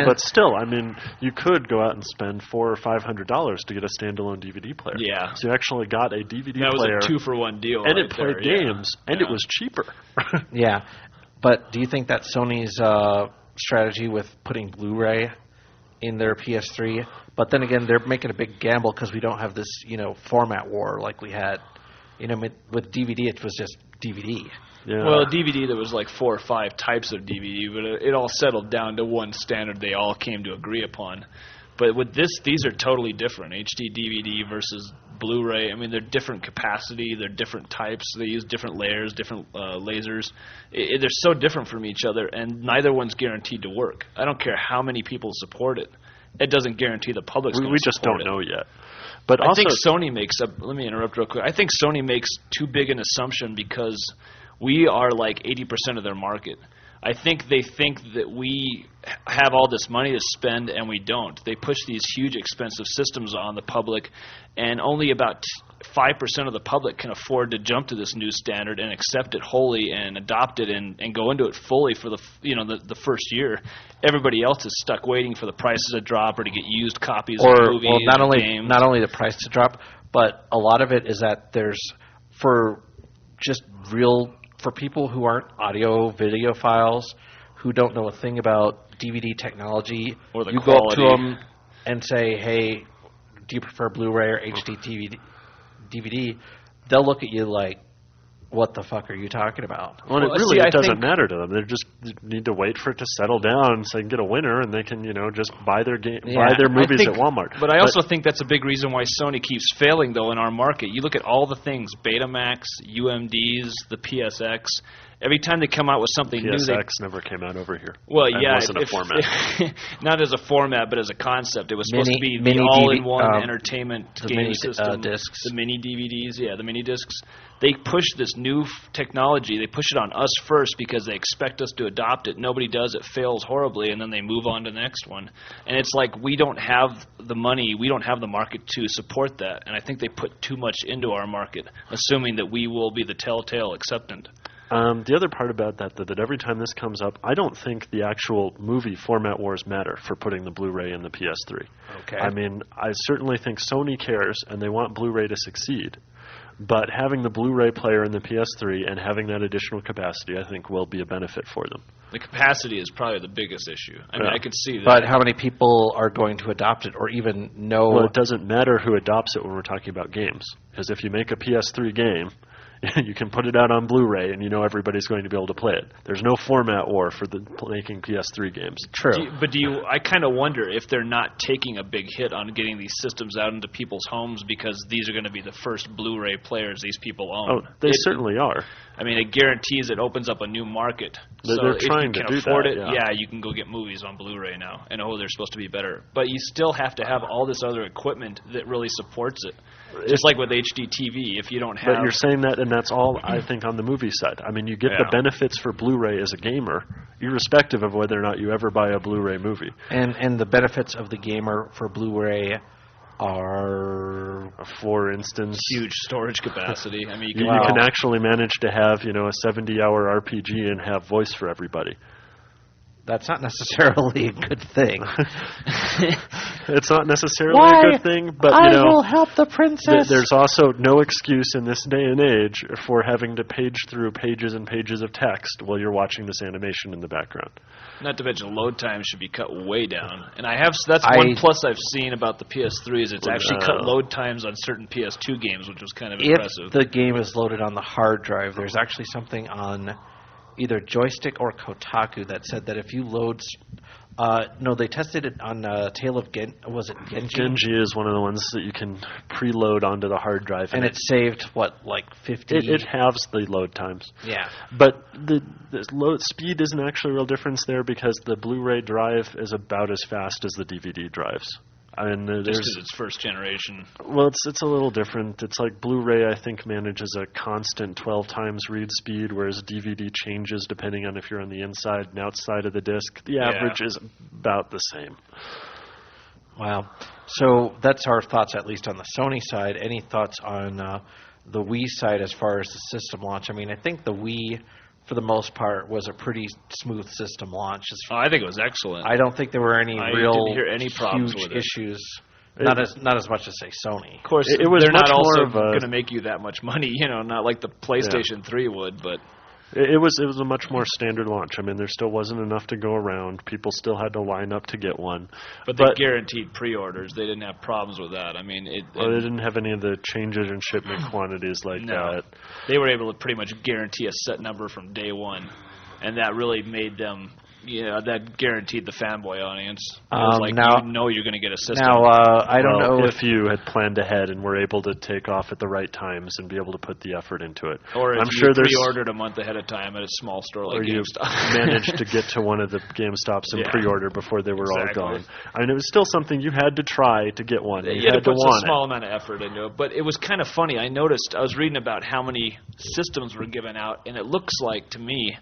[SPEAKER 3] but still, I mean, you could go out and spend $400 or $500 to get a standalone DVD player.
[SPEAKER 4] Yeah,
[SPEAKER 3] so you actually got a DVD player.
[SPEAKER 4] That was a 2-for-1 deal,
[SPEAKER 3] and it played games, and it was cheaper.
[SPEAKER 1] Yeah, but do you think that Sony's strategy with putting Blu-ray in their PS3? But then again, they're making a big gamble because we don't have this format war like we had. With DVD, it was just DVD.
[SPEAKER 3] Yeah.
[SPEAKER 4] Well, DVD, there was like 4 or 5 types of DVD, but it all settled down to one standard they all came to agree upon. But with this, these are totally different. HD DVD versus Blu-ray. I mean, they're different capacity. They're different types. They use different layers, different lasers. They're so different from each other, and neither one's guaranteed to work. I don't care how many people support it. It doesn't guarantee the public's going to
[SPEAKER 3] We just don't
[SPEAKER 4] support it.
[SPEAKER 3] know yet. But
[SPEAKER 4] I
[SPEAKER 3] also,
[SPEAKER 4] think Sony makes up. Let me interrupt real quick. I think Sony makes too big an assumption because we are like 80% of their market. I think they think that we have all this money to spend, and we don't. They push these huge, expensive systems on the public, and only about 5% of the public can afford to jump to this new standard and accept it wholly and adopt it and go into it fully for the first year. Everybody else is stuck waiting for the prices to drop or to get used copies of movies
[SPEAKER 1] well, not
[SPEAKER 4] or
[SPEAKER 1] only
[SPEAKER 4] games.
[SPEAKER 1] not only the price to drop, but a lot of it is that there's for people who aren't audio video files, who don't know a thing about DVD technology,
[SPEAKER 4] Or the
[SPEAKER 1] you
[SPEAKER 4] quality.
[SPEAKER 1] go up to them and say, "Hey, do you prefer Blu-ray or HD DVD?" They'll look at you like, "What the fuck are you talking about?"
[SPEAKER 3] Well,
[SPEAKER 4] Well,
[SPEAKER 3] it
[SPEAKER 4] I
[SPEAKER 3] doesn't
[SPEAKER 4] think-
[SPEAKER 3] matter to them. They just need to wait for it to settle down so they can get a winner, and they can, just buy their buy their movies at Walmart.
[SPEAKER 4] But I also think that's a big reason why Sony keeps failing, though, in our market. You look at all the things, Betamax, UMDs, the PSX. Every time they come out with something new, they...
[SPEAKER 3] PSX never came out over here.
[SPEAKER 4] Well,
[SPEAKER 3] and
[SPEAKER 4] yeah,
[SPEAKER 3] wasn't a format.
[SPEAKER 4] not as a format, but as a concept. It was supposed to be the
[SPEAKER 1] mini
[SPEAKER 4] all-in-one entertainment
[SPEAKER 1] the
[SPEAKER 4] game
[SPEAKER 1] mini,
[SPEAKER 4] system.
[SPEAKER 1] discs.
[SPEAKER 4] The mini DVDs, yeah, the mini discs. They push this new technology. They push it on us first because they expect us to adopt it. Nobody does. It fails horribly, and then they move on to the next one. And it's like we don't have the money. We don't have the market to support that. And I think they put too much into our market, assuming that we will be the telltale acceptant.
[SPEAKER 3] The other part about that every time this comes up, I don't think the actual movie format wars matter for putting the Blu-ray in the PS3.
[SPEAKER 1] Okay.
[SPEAKER 3] I mean, I certainly think Sony cares, and they want Blu-ray to succeed. But having the Blu-ray player in the PS3 and having that additional capacity, I think, will be a benefit for them.
[SPEAKER 4] The capacity is probably the biggest issue. I mean,
[SPEAKER 3] Yeah.
[SPEAKER 4] I could see that.
[SPEAKER 1] But how many people are going to adopt it or even know?
[SPEAKER 3] Well, it doesn't matter who adopts it when we're talking about games. Because if you make a PS3 game, you can put it out on Blu-ray, and everybody's going to be able to play it. There's no format war for making PS3 games.
[SPEAKER 1] True.
[SPEAKER 4] I kind of wonder if they're not taking a big hit on getting these systems out into people's homes because these are going to be the first Blu-ray players these people own.
[SPEAKER 3] Oh, they certainly are.
[SPEAKER 4] I mean, it guarantees it opens up a new market.
[SPEAKER 3] They're
[SPEAKER 4] if
[SPEAKER 3] trying
[SPEAKER 4] you
[SPEAKER 3] to
[SPEAKER 4] can
[SPEAKER 3] do
[SPEAKER 4] afford
[SPEAKER 3] that,
[SPEAKER 4] it,
[SPEAKER 3] yeah.
[SPEAKER 4] you can go get movies on Blu-ray now. And they're supposed to be better. But you still have to have all this other equipment that really supports it. Just like with HD TV, if you don't have...
[SPEAKER 3] But you're saying that, and that's all I think on the movie side. I mean, you get the benefits for Blu-ray as a gamer, irrespective of whether or not you ever buy a Blu-ray movie.
[SPEAKER 1] And the benefits of the gamer for Blu-ray are,
[SPEAKER 3] for instance,
[SPEAKER 4] huge storage capacity. I mean,
[SPEAKER 3] you can actually manage to have a 70-hour RPG and have voice for everybody.
[SPEAKER 1] That's not necessarily a good thing.
[SPEAKER 3] It's not necessarily a good thing, but
[SPEAKER 1] I will help the princess.
[SPEAKER 3] There's also no excuse in this day and age for having to page through pages and pages of text while you're watching this animation in the background.
[SPEAKER 4] Not to mention load time should be cut way down. And that's one plus I've seen about the PS3 is it's actually cut load times on certain PS2 games, which was kind of impressive.
[SPEAKER 1] If the game is loaded on the hard drive, there's actually something on either Joystick or Kotaku that said that if you load... no, they tested it on Tale of was it Genji?
[SPEAKER 3] Genji is one of the ones that you can preload onto the hard drive.
[SPEAKER 1] And it saved, 50...
[SPEAKER 3] It halves the load times.
[SPEAKER 1] Yeah.
[SPEAKER 3] But the load speed isn't actually a real difference there because the Blu-ray drive is about as fast as the DVD drives. I mean,
[SPEAKER 4] just because it's first generation.
[SPEAKER 3] Well, it's a little different. It's like Blu-ray, I think, manages a constant 12 times read speed, whereas DVD changes depending on if you're on the inside and outside of the disc. The average is about the same.
[SPEAKER 1] Wow. So that's our thoughts, at least on the Sony side. Any thoughts on the Wii side as far as the system launch? I mean, I think the Wii, for the most part, was a pretty smooth system launch.
[SPEAKER 4] I think it was excellent.
[SPEAKER 1] I don't think there were any
[SPEAKER 4] didn't hear any problems
[SPEAKER 1] huge
[SPEAKER 4] with it.
[SPEAKER 1] issues. Not as much as, say, Sony.
[SPEAKER 4] Of course,
[SPEAKER 3] it was
[SPEAKER 4] they're
[SPEAKER 3] much
[SPEAKER 4] not
[SPEAKER 3] more
[SPEAKER 4] also
[SPEAKER 3] of a...
[SPEAKER 4] going to make you that much money, not like the PlayStation 3 would, but...
[SPEAKER 3] It was a much more standard launch. I mean, there still wasn't enough to go around. People still had to line up to get one.
[SPEAKER 4] But they guaranteed pre-orders. They didn't have problems with that. I mean, they
[SPEAKER 3] didn't have any of the changes in shipment quantities like that.
[SPEAKER 4] They were able to pretty much guarantee a set number from day one, and that really made them. Yeah, that guaranteed the fanboy audience. It was like,
[SPEAKER 1] now,
[SPEAKER 4] you know you're going to get a system.
[SPEAKER 1] Now, I don't know
[SPEAKER 3] if you had planned ahead and were able to take off at the right times and be able to put the effort into it.
[SPEAKER 4] Or if you pre-ordered a month ahead of time at a small store like GameStop.
[SPEAKER 3] Or you managed to get to one of the GameStops and pre-order before they were all gone. I mean, it was still something you had to try to get one.
[SPEAKER 4] You had to put a small amount of effort into it. But it was kind of funny. I noticed, I was reading about how many systems were given out, and it looks like, to me,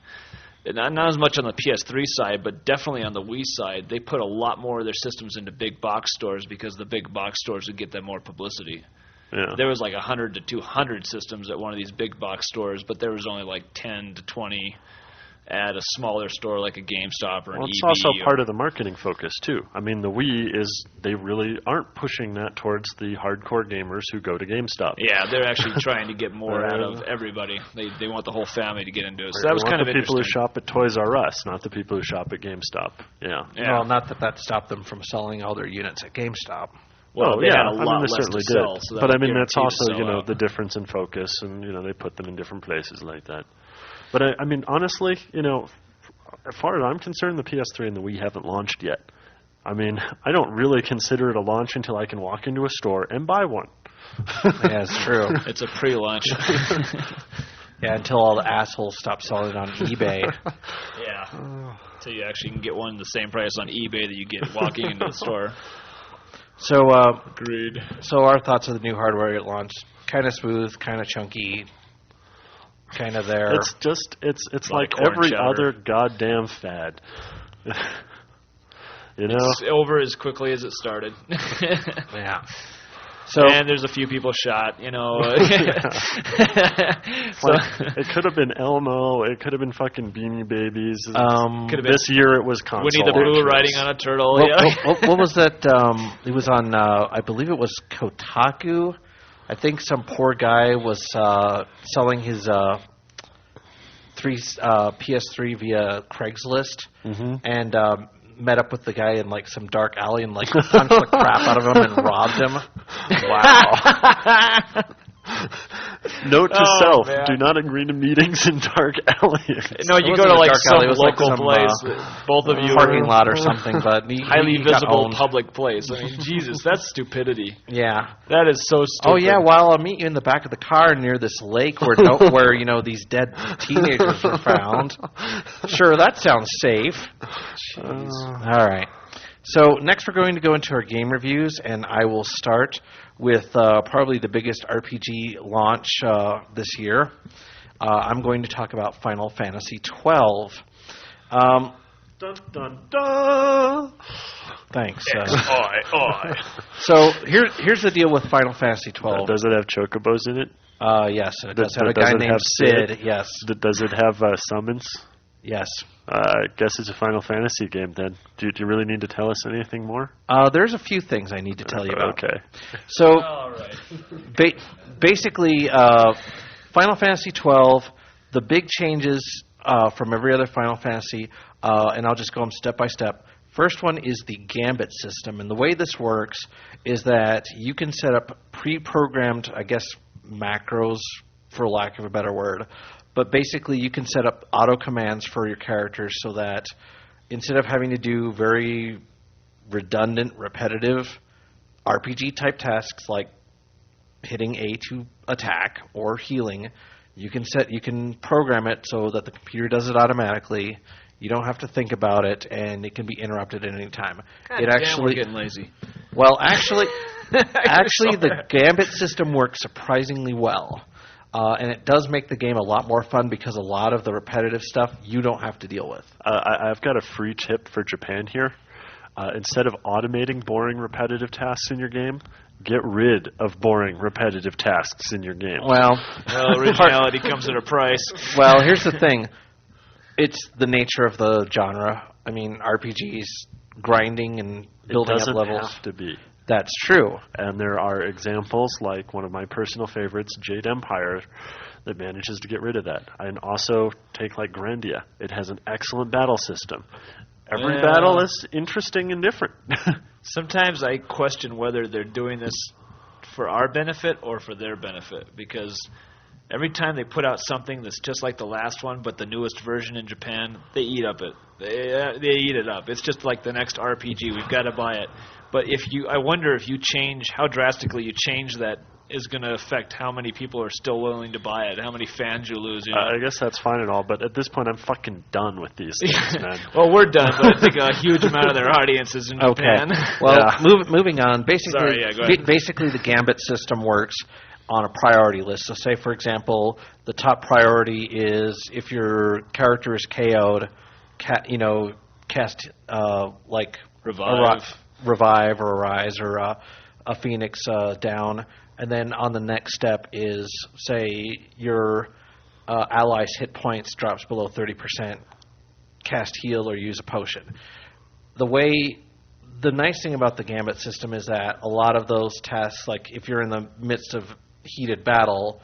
[SPEAKER 4] not as much on the PS3 side, but definitely on the Wii side, they put a lot more of their systems into big box stores because the big box stores would get them more publicity.
[SPEAKER 3] Yeah.
[SPEAKER 4] There was like 100 to 200 systems at one of these big box stores, but there was only like 10 to 20 at a smaller store like a GameStop or an EB.
[SPEAKER 3] It's also part of the marketing focus, too. I mean, the Wii they really aren't pushing that towards the hardcore gamers who go to GameStop.
[SPEAKER 4] Yeah, they're actually trying to get more out of everybody. They want the whole family to get into it. So that was kind of interesting.
[SPEAKER 3] The people who shop at Toys R Us, not the people who shop at GameStop. Yeah.
[SPEAKER 1] Well, not that stopped them from selling all their units at GameStop.
[SPEAKER 4] Well, they had a lot less to sell. So
[SPEAKER 3] but I mean, that's also, the difference in focus, and, they put them in different places like that. But, I mean, honestly, as far as I'm concerned, the PS3 and the Wii haven't launched yet. I mean, I don't really consider it a launch until I can walk into a store and buy one.
[SPEAKER 1] Yeah, it's true.
[SPEAKER 4] It's a pre-launch.
[SPEAKER 1] Yeah, until all the assholes stop selling it on eBay.
[SPEAKER 4] Yeah. Until you actually can get one the same price on eBay that you get walking into the store.
[SPEAKER 1] So,
[SPEAKER 4] agreed.
[SPEAKER 1] So our thoughts of the new hardware at launch: kind of smooth, kind of chunky. Kind of there.
[SPEAKER 3] It's just it's like every other goddamn fad.
[SPEAKER 4] It's over as quickly as it started.
[SPEAKER 1] Yeah. So
[SPEAKER 3] And
[SPEAKER 4] there's a few people shot,
[SPEAKER 3] So it could have been Elmo. It could have been fucking Beanie Babies. This year it was console.
[SPEAKER 4] Winnie the Pooh riding on a turtle.
[SPEAKER 1] What was that? It was on, I believe it was Kotaku. I think some poor guy was selling his PS3 via Craigslist, and met up with the guy in like some dark alley and like punched the crap out of him and robbed him. Wow.
[SPEAKER 3] Note to self: do not agree to meetings in dark alleys.
[SPEAKER 4] No, you go to like some local place. Both of you
[SPEAKER 1] parking lot or something, but
[SPEAKER 4] highly visible public place. I mean, Jesus, that's stupidity.
[SPEAKER 1] Yeah,
[SPEAKER 4] that is so stupid.
[SPEAKER 1] Oh yeah, well I'll meet you in the back of the car near this lake where these dead teenagers were found. Sure, that sounds safe. All right. So next we're going to go into our game reviews, and I will start with probably the biggest RPG launch this year. I'm going to talk about Final Fantasy XII.
[SPEAKER 3] Dun, dun, dun.
[SPEAKER 1] Thanks.
[SPEAKER 3] So
[SPEAKER 1] here's the deal with Final Fantasy XII.
[SPEAKER 3] Does it have chocobos in it?
[SPEAKER 1] Yes, it does have a guy named Sid. Yes.
[SPEAKER 3] Does it have summons?
[SPEAKER 1] Yes.
[SPEAKER 3] I guess it's a Final Fantasy game then. Do you really need to tell us anything more?
[SPEAKER 1] There's a few things I need to tell you about.
[SPEAKER 3] Okay.
[SPEAKER 1] So,
[SPEAKER 4] all right.
[SPEAKER 1] Basically, Final Fantasy XII, the big changes from every other Final Fantasy, and I'll just go them step by step. First one is the Gambit system, and the way this works is that you can set up pre-programmed, I guess, macros, for lack of a better word. But basically, you can set up auto commands for your characters so that instead of having to do very redundant, repetitive RPG-type tasks like hitting A to attack or healing, you can program it so that the computer does it automatically. You don't have to think about it, and it can be interrupted at any time.
[SPEAKER 4] We're getting lazy.
[SPEAKER 1] Well, actually, the Gambit system works surprisingly well. And it does make the game a lot more fun because a lot of the repetitive stuff you don't have to deal with.
[SPEAKER 3] I've got a free tip for Japan here. Instead of automating boring, repetitive tasks in your game, get rid of boring, repetitive tasks in your game.
[SPEAKER 1] Well,
[SPEAKER 4] originality comes at a price.
[SPEAKER 1] Well, here's the thing. It's the nature of the genre. I mean, RPGs, grinding and building up levels.
[SPEAKER 3] It doesn't have to be.
[SPEAKER 1] That's true.
[SPEAKER 3] And there are examples like one of my personal favorites, Jade Empire, that manages to get rid of that. And also take like Grandia. It has an excellent battle system. Every battle is interesting and different.
[SPEAKER 4] Sometimes I question whether they're doing this for our benefit or for their benefit, because every time they put out something that's just like the last one, but the newest version in Japan, they eat up it. They eat it up. It's just like the next RPG. We've got to buy it. But I wonder if you change how drastically you change that is going to affect how many people are still willing to buy it, how many fans you lose. You know?
[SPEAKER 3] I guess that's fine and all, but at this point, I'm fucking done with these things, man.
[SPEAKER 4] Well, we're done, but I think a huge amount of their audience is in Japan.
[SPEAKER 1] Well, moving on. Basically,
[SPEAKER 4] Sorry, go ahead.
[SPEAKER 1] Basically, the Gambit system works on a priority list. So, say for example, the top priority is if your character is KO'd, cast like revive or arise or a phoenix down. And then on the next step is, say, your ally's hit points drops below 30%, cast heal or use a potion. The nice thing about the Gambit system is that a lot of those tasks, like if you're in the midst of heated battle,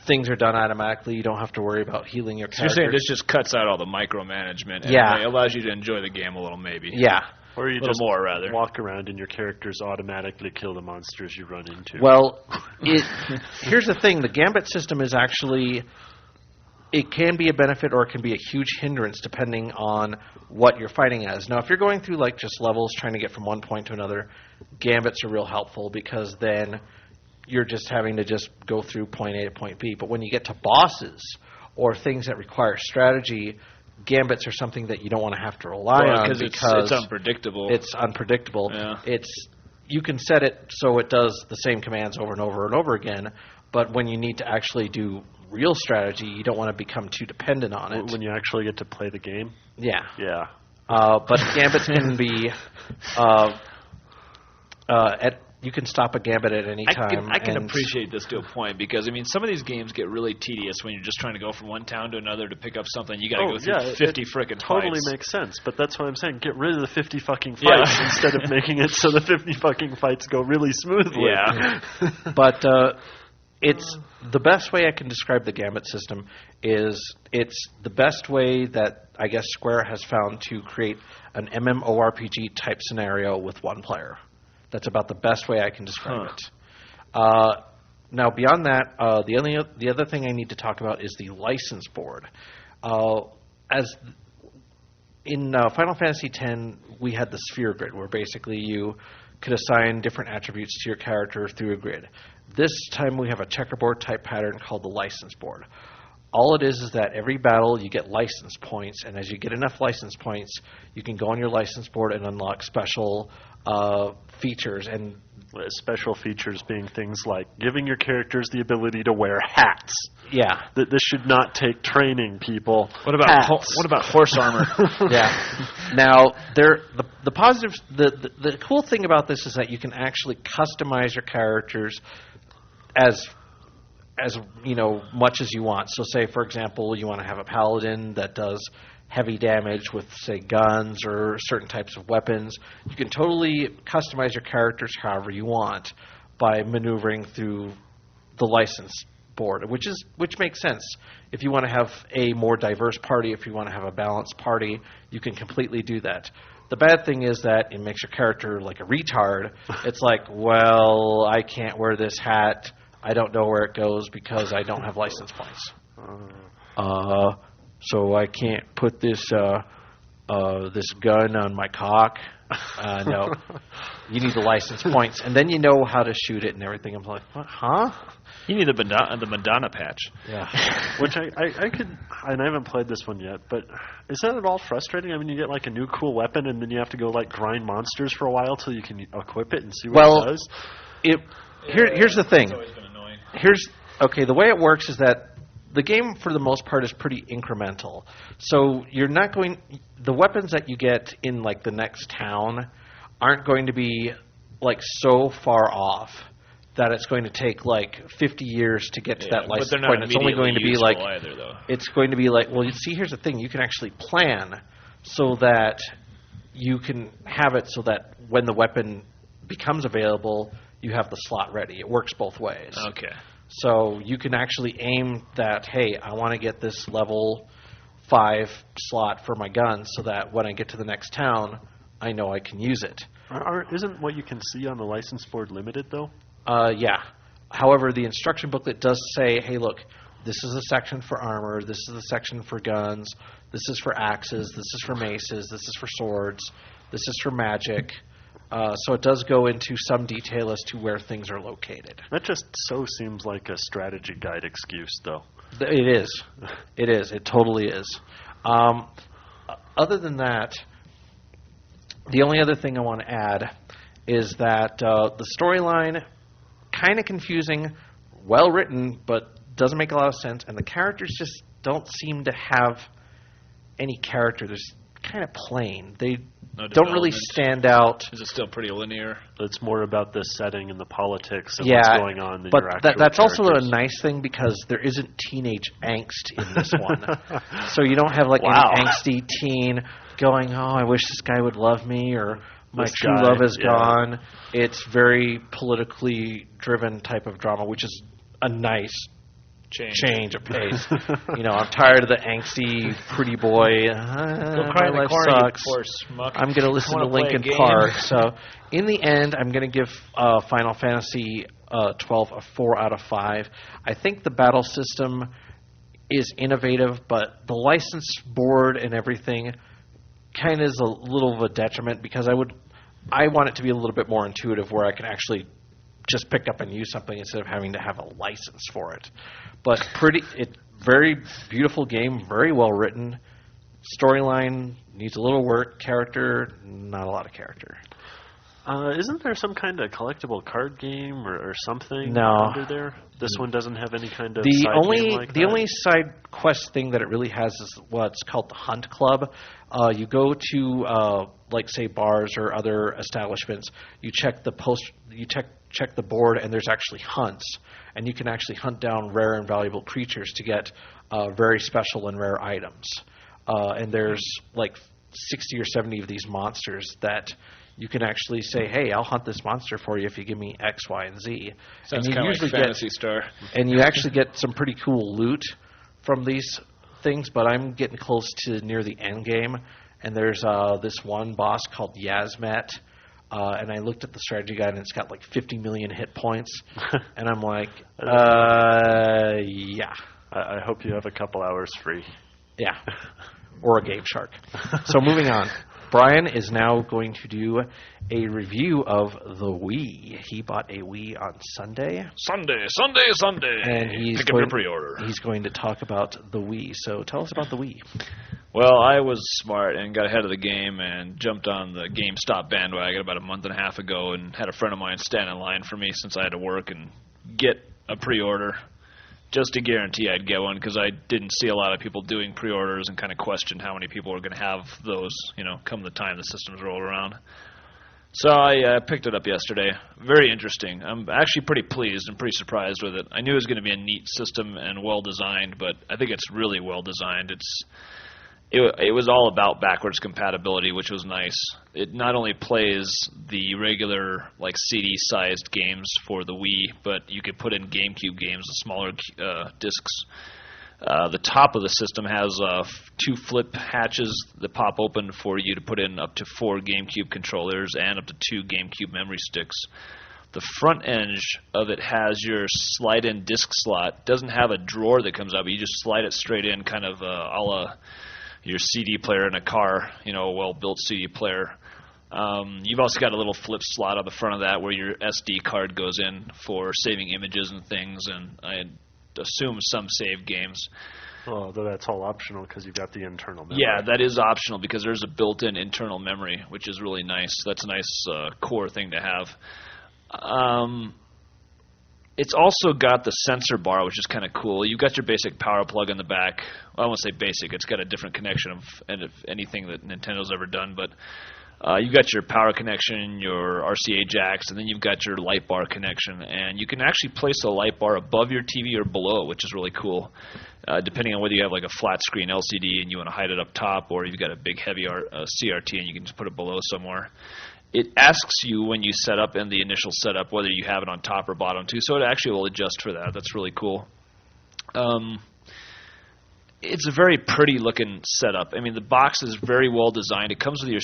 [SPEAKER 1] things are done automatically. You don't have to worry about healing your character.
[SPEAKER 4] So you're saying this just cuts out all the micromanagement and it allows you to enjoy the game a little, maybe.
[SPEAKER 1] Yeah.
[SPEAKER 3] Or you
[SPEAKER 4] just
[SPEAKER 3] more, rather. Walk around and your characters automatically kill the monsters you run into.
[SPEAKER 1] Well, here's the thing. The Gambit system is actually, it can be a benefit or it can be a huge hindrance depending on what you're fighting as. Now, if you're going through like just levels trying to get from one point to another, Gambits are real helpful because then you're just having to just go through point A to point B. But when you get to bosses or things that require strategy, Gambits are something that you don't want to have to rely on because
[SPEAKER 4] it's unpredictable.
[SPEAKER 1] It's unpredictable.
[SPEAKER 4] Yeah.
[SPEAKER 1] You can set it so it does the same commands over and over and over again, but when you need to actually do real strategy, you don't want to become too dependent on it.
[SPEAKER 3] When you actually get to play the game?
[SPEAKER 1] Yeah.
[SPEAKER 3] Yeah.
[SPEAKER 1] But Gambits can be you can stop a Gambit at any time.
[SPEAKER 4] I can appreciate this to a point because, I mean, some of these games get really tedious when you're just trying to go from one town to another to pick up something. You got to go through 50 frickin'
[SPEAKER 3] totally
[SPEAKER 4] fights.
[SPEAKER 3] Makes sense, but that's what I'm saying. Get rid of the 50 fucking fights instead of making it so the 50 fucking fights go really smoothly.
[SPEAKER 1] Yeah. But it's the best way I can describe the Gambit system is it's the best way that I guess Square has found to create an MMORPG type scenario with one player. That's about the best way I can describe it. Now, beyond that, the other thing I need to talk about is the license board. As in Final Fantasy X, we had the sphere grid, where basically you could assign different attributes to your character through a grid. This time we have a checkerboard type pattern called the license board. All it is that every battle you get license points, and as you get enough license points, you can go on your license board and unlock special features. And
[SPEAKER 3] special features being things like giving your characters the ability to wear hats.
[SPEAKER 1] Yeah.
[SPEAKER 3] This should not take training, people.
[SPEAKER 4] What about horse armor?
[SPEAKER 1] Yeah. Now, the positive, the cool thing about this is that you can actually customize your characters as much as you want. So say, for example, you want to have a paladin that does heavy damage with, say, guns or certain types of weapons. You can totally customize your characters however you want by maneuvering through the license board, which makes sense. If you want to have a more diverse party, if you want to have a balanced party, you can completely do that. The bad thing is that it makes your character like a retard. It's like, well, I can't wear this hat. I don't know where it goes because I don't have license points. So I can't put this this gun on my cock. No, you need the license points, and then you know how to shoot it and everything. I'm like, what? Huh?
[SPEAKER 4] You need the Madonna patch.
[SPEAKER 1] Yeah.
[SPEAKER 3] Which I could, and I haven't played this one yet, but is that at all frustrating? I mean, you get like a new cool weapon, and then you have to go like grind monsters for a while till you can equip it and see what it does.
[SPEAKER 1] Here's the thing.
[SPEAKER 4] It's always been annoying.
[SPEAKER 1] The way it works is that the game, for the most part, is pretty incremental. So the weapons that you get in like the next town aren't going to be like so far off that it's going to take like 50 years to get to that license point. It's only going to be like
[SPEAKER 4] either, though.
[SPEAKER 1] It's going to be like, well, you see, here's the thing: you can actually plan so that you can have it so that when the weapon becomes available, you have the slot ready. It works both ways.
[SPEAKER 4] Okay.
[SPEAKER 1] So you can actually aim that, hey, I want to get this level 5 slot for my gun so that when I get to the next town, I know I can use it.
[SPEAKER 3] Isn't what you can see on the license board limited, though?
[SPEAKER 1] Yeah. However, the instruction booklet does say, hey, look, this is a section for armor, this is a section for guns, this is for axes, this is for maces, this is for swords, this is for magic. So it does go into some detail as to where things are located.
[SPEAKER 3] That just so seems like a strategy guide excuse, though.
[SPEAKER 1] It is. It is. It totally is. Other than that, the only other thing I want to add is that the storyline, kind of confusing, well written, but doesn't make a lot of sense, and the characters just don't seem to have any character. They're kind of plain. They don't really stand out.
[SPEAKER 4] Is it still pretty linear?
[SPEAKER 3] It's more about the setting and the politics and what's going on than
[SPEAKER 1] but
[SPEAKER 3] your actual
[SPEAKER 1] that's also a
[SPEAKER 3] characters.
[SPEAKER 1] nice thing because there isn't teenage angst in this one. So you don't have like
[SPEAKER 3] Wow.
[SPEAKER 1] any angsty teen going, oh, I wish this guy would love me, or my
[SPEAKER 3] This
[SPEAKER 1] true
[SPEAKER 3] guy,
[SPEAKER 1] love is
[SPEAKER 3] yeah.
[SPEAKER 1] gone. It's very politically driven type of drama, which is a nice change of pace. I'm tired of the angsty pretty boy.
[SPEAKER 4] Go cry in
[SPEAKER 1] my
[SPEAKER 4] the
[SPEAKER 1] life
[SPEAKER 4] corner,
[SPEAKER 1] sucks.
[SPEAKER 4] you poor schmuck.
[SPEAKER 1] I'm going to listen to
[SPEAKER 4] Wanna play a
[SPEAKER 1] Linkin
[SPEAKER 4] game?
[SPEAKER 1] Park. So in the end, I'm going to give Final Fantasy 12 a 4 out of 5. I think the battle system is innovative, but the license board and everything kind of is a little of a detriment because I want it to be a little bit more intuitive where I can actually just pick up and use something instead of having to have a license for it. But very beautiful game, very well written. Storyline needs a little work. Character, not a lot of character.
[SPEAKER 3] Isn't there some kind of collectible card game or something
[SPEAKER 1] No.
[SPEAKER 3] under there? This one doesn't have any kind of
[SPEAKER 1] The
[SPEAKER 3] side
[SPEAKER 1] only
[SPEAKER 3] game like
[SPEAKER 1] the
[SPEAKER 3] that?
[SPEAKER 1] only side quest thing that it really has is what's called the Hunt Club. You go to like say bars or other establishments. You check the check the board, and there's actually hunts, and you can actually hunt down rare and valuable creatures to get very special and rare items. And there's like 60 or 70 of these monsters that you can actually say, hey, I'll hunt this monster for you if you give me X, Y, and Z.
[SPEAKER 4] Sounds
[SPEAKER 1] and you
[SPEAKER 4] kind of like
[SPEAKER 1] usually
[SPEAKER 4] Phantasy Star.
[SPEAKER 1] and you actually get some pretty cool loot from these things, but I'm getting close to near the end game, and there's this one boss called Yazmet, and I looked at the strategy guide, and it's got like 50 million hit points, and I'm like, yeah.
[SPEAKER 3] I hope you have a couple hours free.
[SPEAKER 1] Yeah, or a Game Shark. So moving on. Brian is now going to do a review of the Wii. He bought a Wii on Sunday.
[SPEAKER 4] Sunday.
[SPEAKER 1] And he's
[SPEAKER 4] Pick up your pre-order.
[SPEAKER 1] He's going to talk about the Wii. So tell us about the Wii.
[SPEAKER 4] Well, I was smart and got ahead of the game and jumped on the GameStop bandwagon about a month and a half ago and had a friend of mine stand in line for me since I had to work and get a pre-order just to guarantee I'd get one because I didn't see a lot of people doing pre-orders and kind of questioned how many people were going to have those, come the time the systems roll around. So I picked it up yesterday. Very interesting. I'm actually pretty pleased and pretty surprised with it. I knew it was going to be a neat system and well-designed, but I think it's really well-designed. It was all about backwards compatibility, which was nice. It not only plays the regular like CD-sized games for the Wii, but you could put in GameCube games, the smaller discs. The top of the system has 2 flip hatches that pop open for you to put in up to 4 GameCube controllers and up to 2 GameCube memory sticks. The front edge of it has your slide-in disc slot. Doesn't have a drawer that comes up. You just slide it straight in, kind of a la your CD player in a car, a well-built CD player. You've also got a little flip slot on the front of that where your SD card goes in for saving images and things, and I assume some save games.
[SPEAKER 3] Well, though that's all optional because you've got the internal memory.
[SPEAKER 4] Yeah, that is optional because there's a built-in internal memory, which is really nice. That's a nice core thing to have. It's also got the sensor bar, which is kind of cool. You've got your basic power plug in the back. Well, I won't say basic. It's got a different connection of anything that Nintendo's ever done. But you've got your power connection, your RCA jacks, and then you've got your light bar connection. And you can actually place the light bar above your TV or below it, which is really cool, depending on whether you have like a flat screen LCD and you want to hide it up top, or you've got a big, heavy CRT and you can just put it below somewhere. it asks you when you set up in the initial setup whether you have it on top or bottom too, so it actually will adjust for that. That's really cool. It's a very pretty looking setup. I mean, the box is very well designed. It comes with your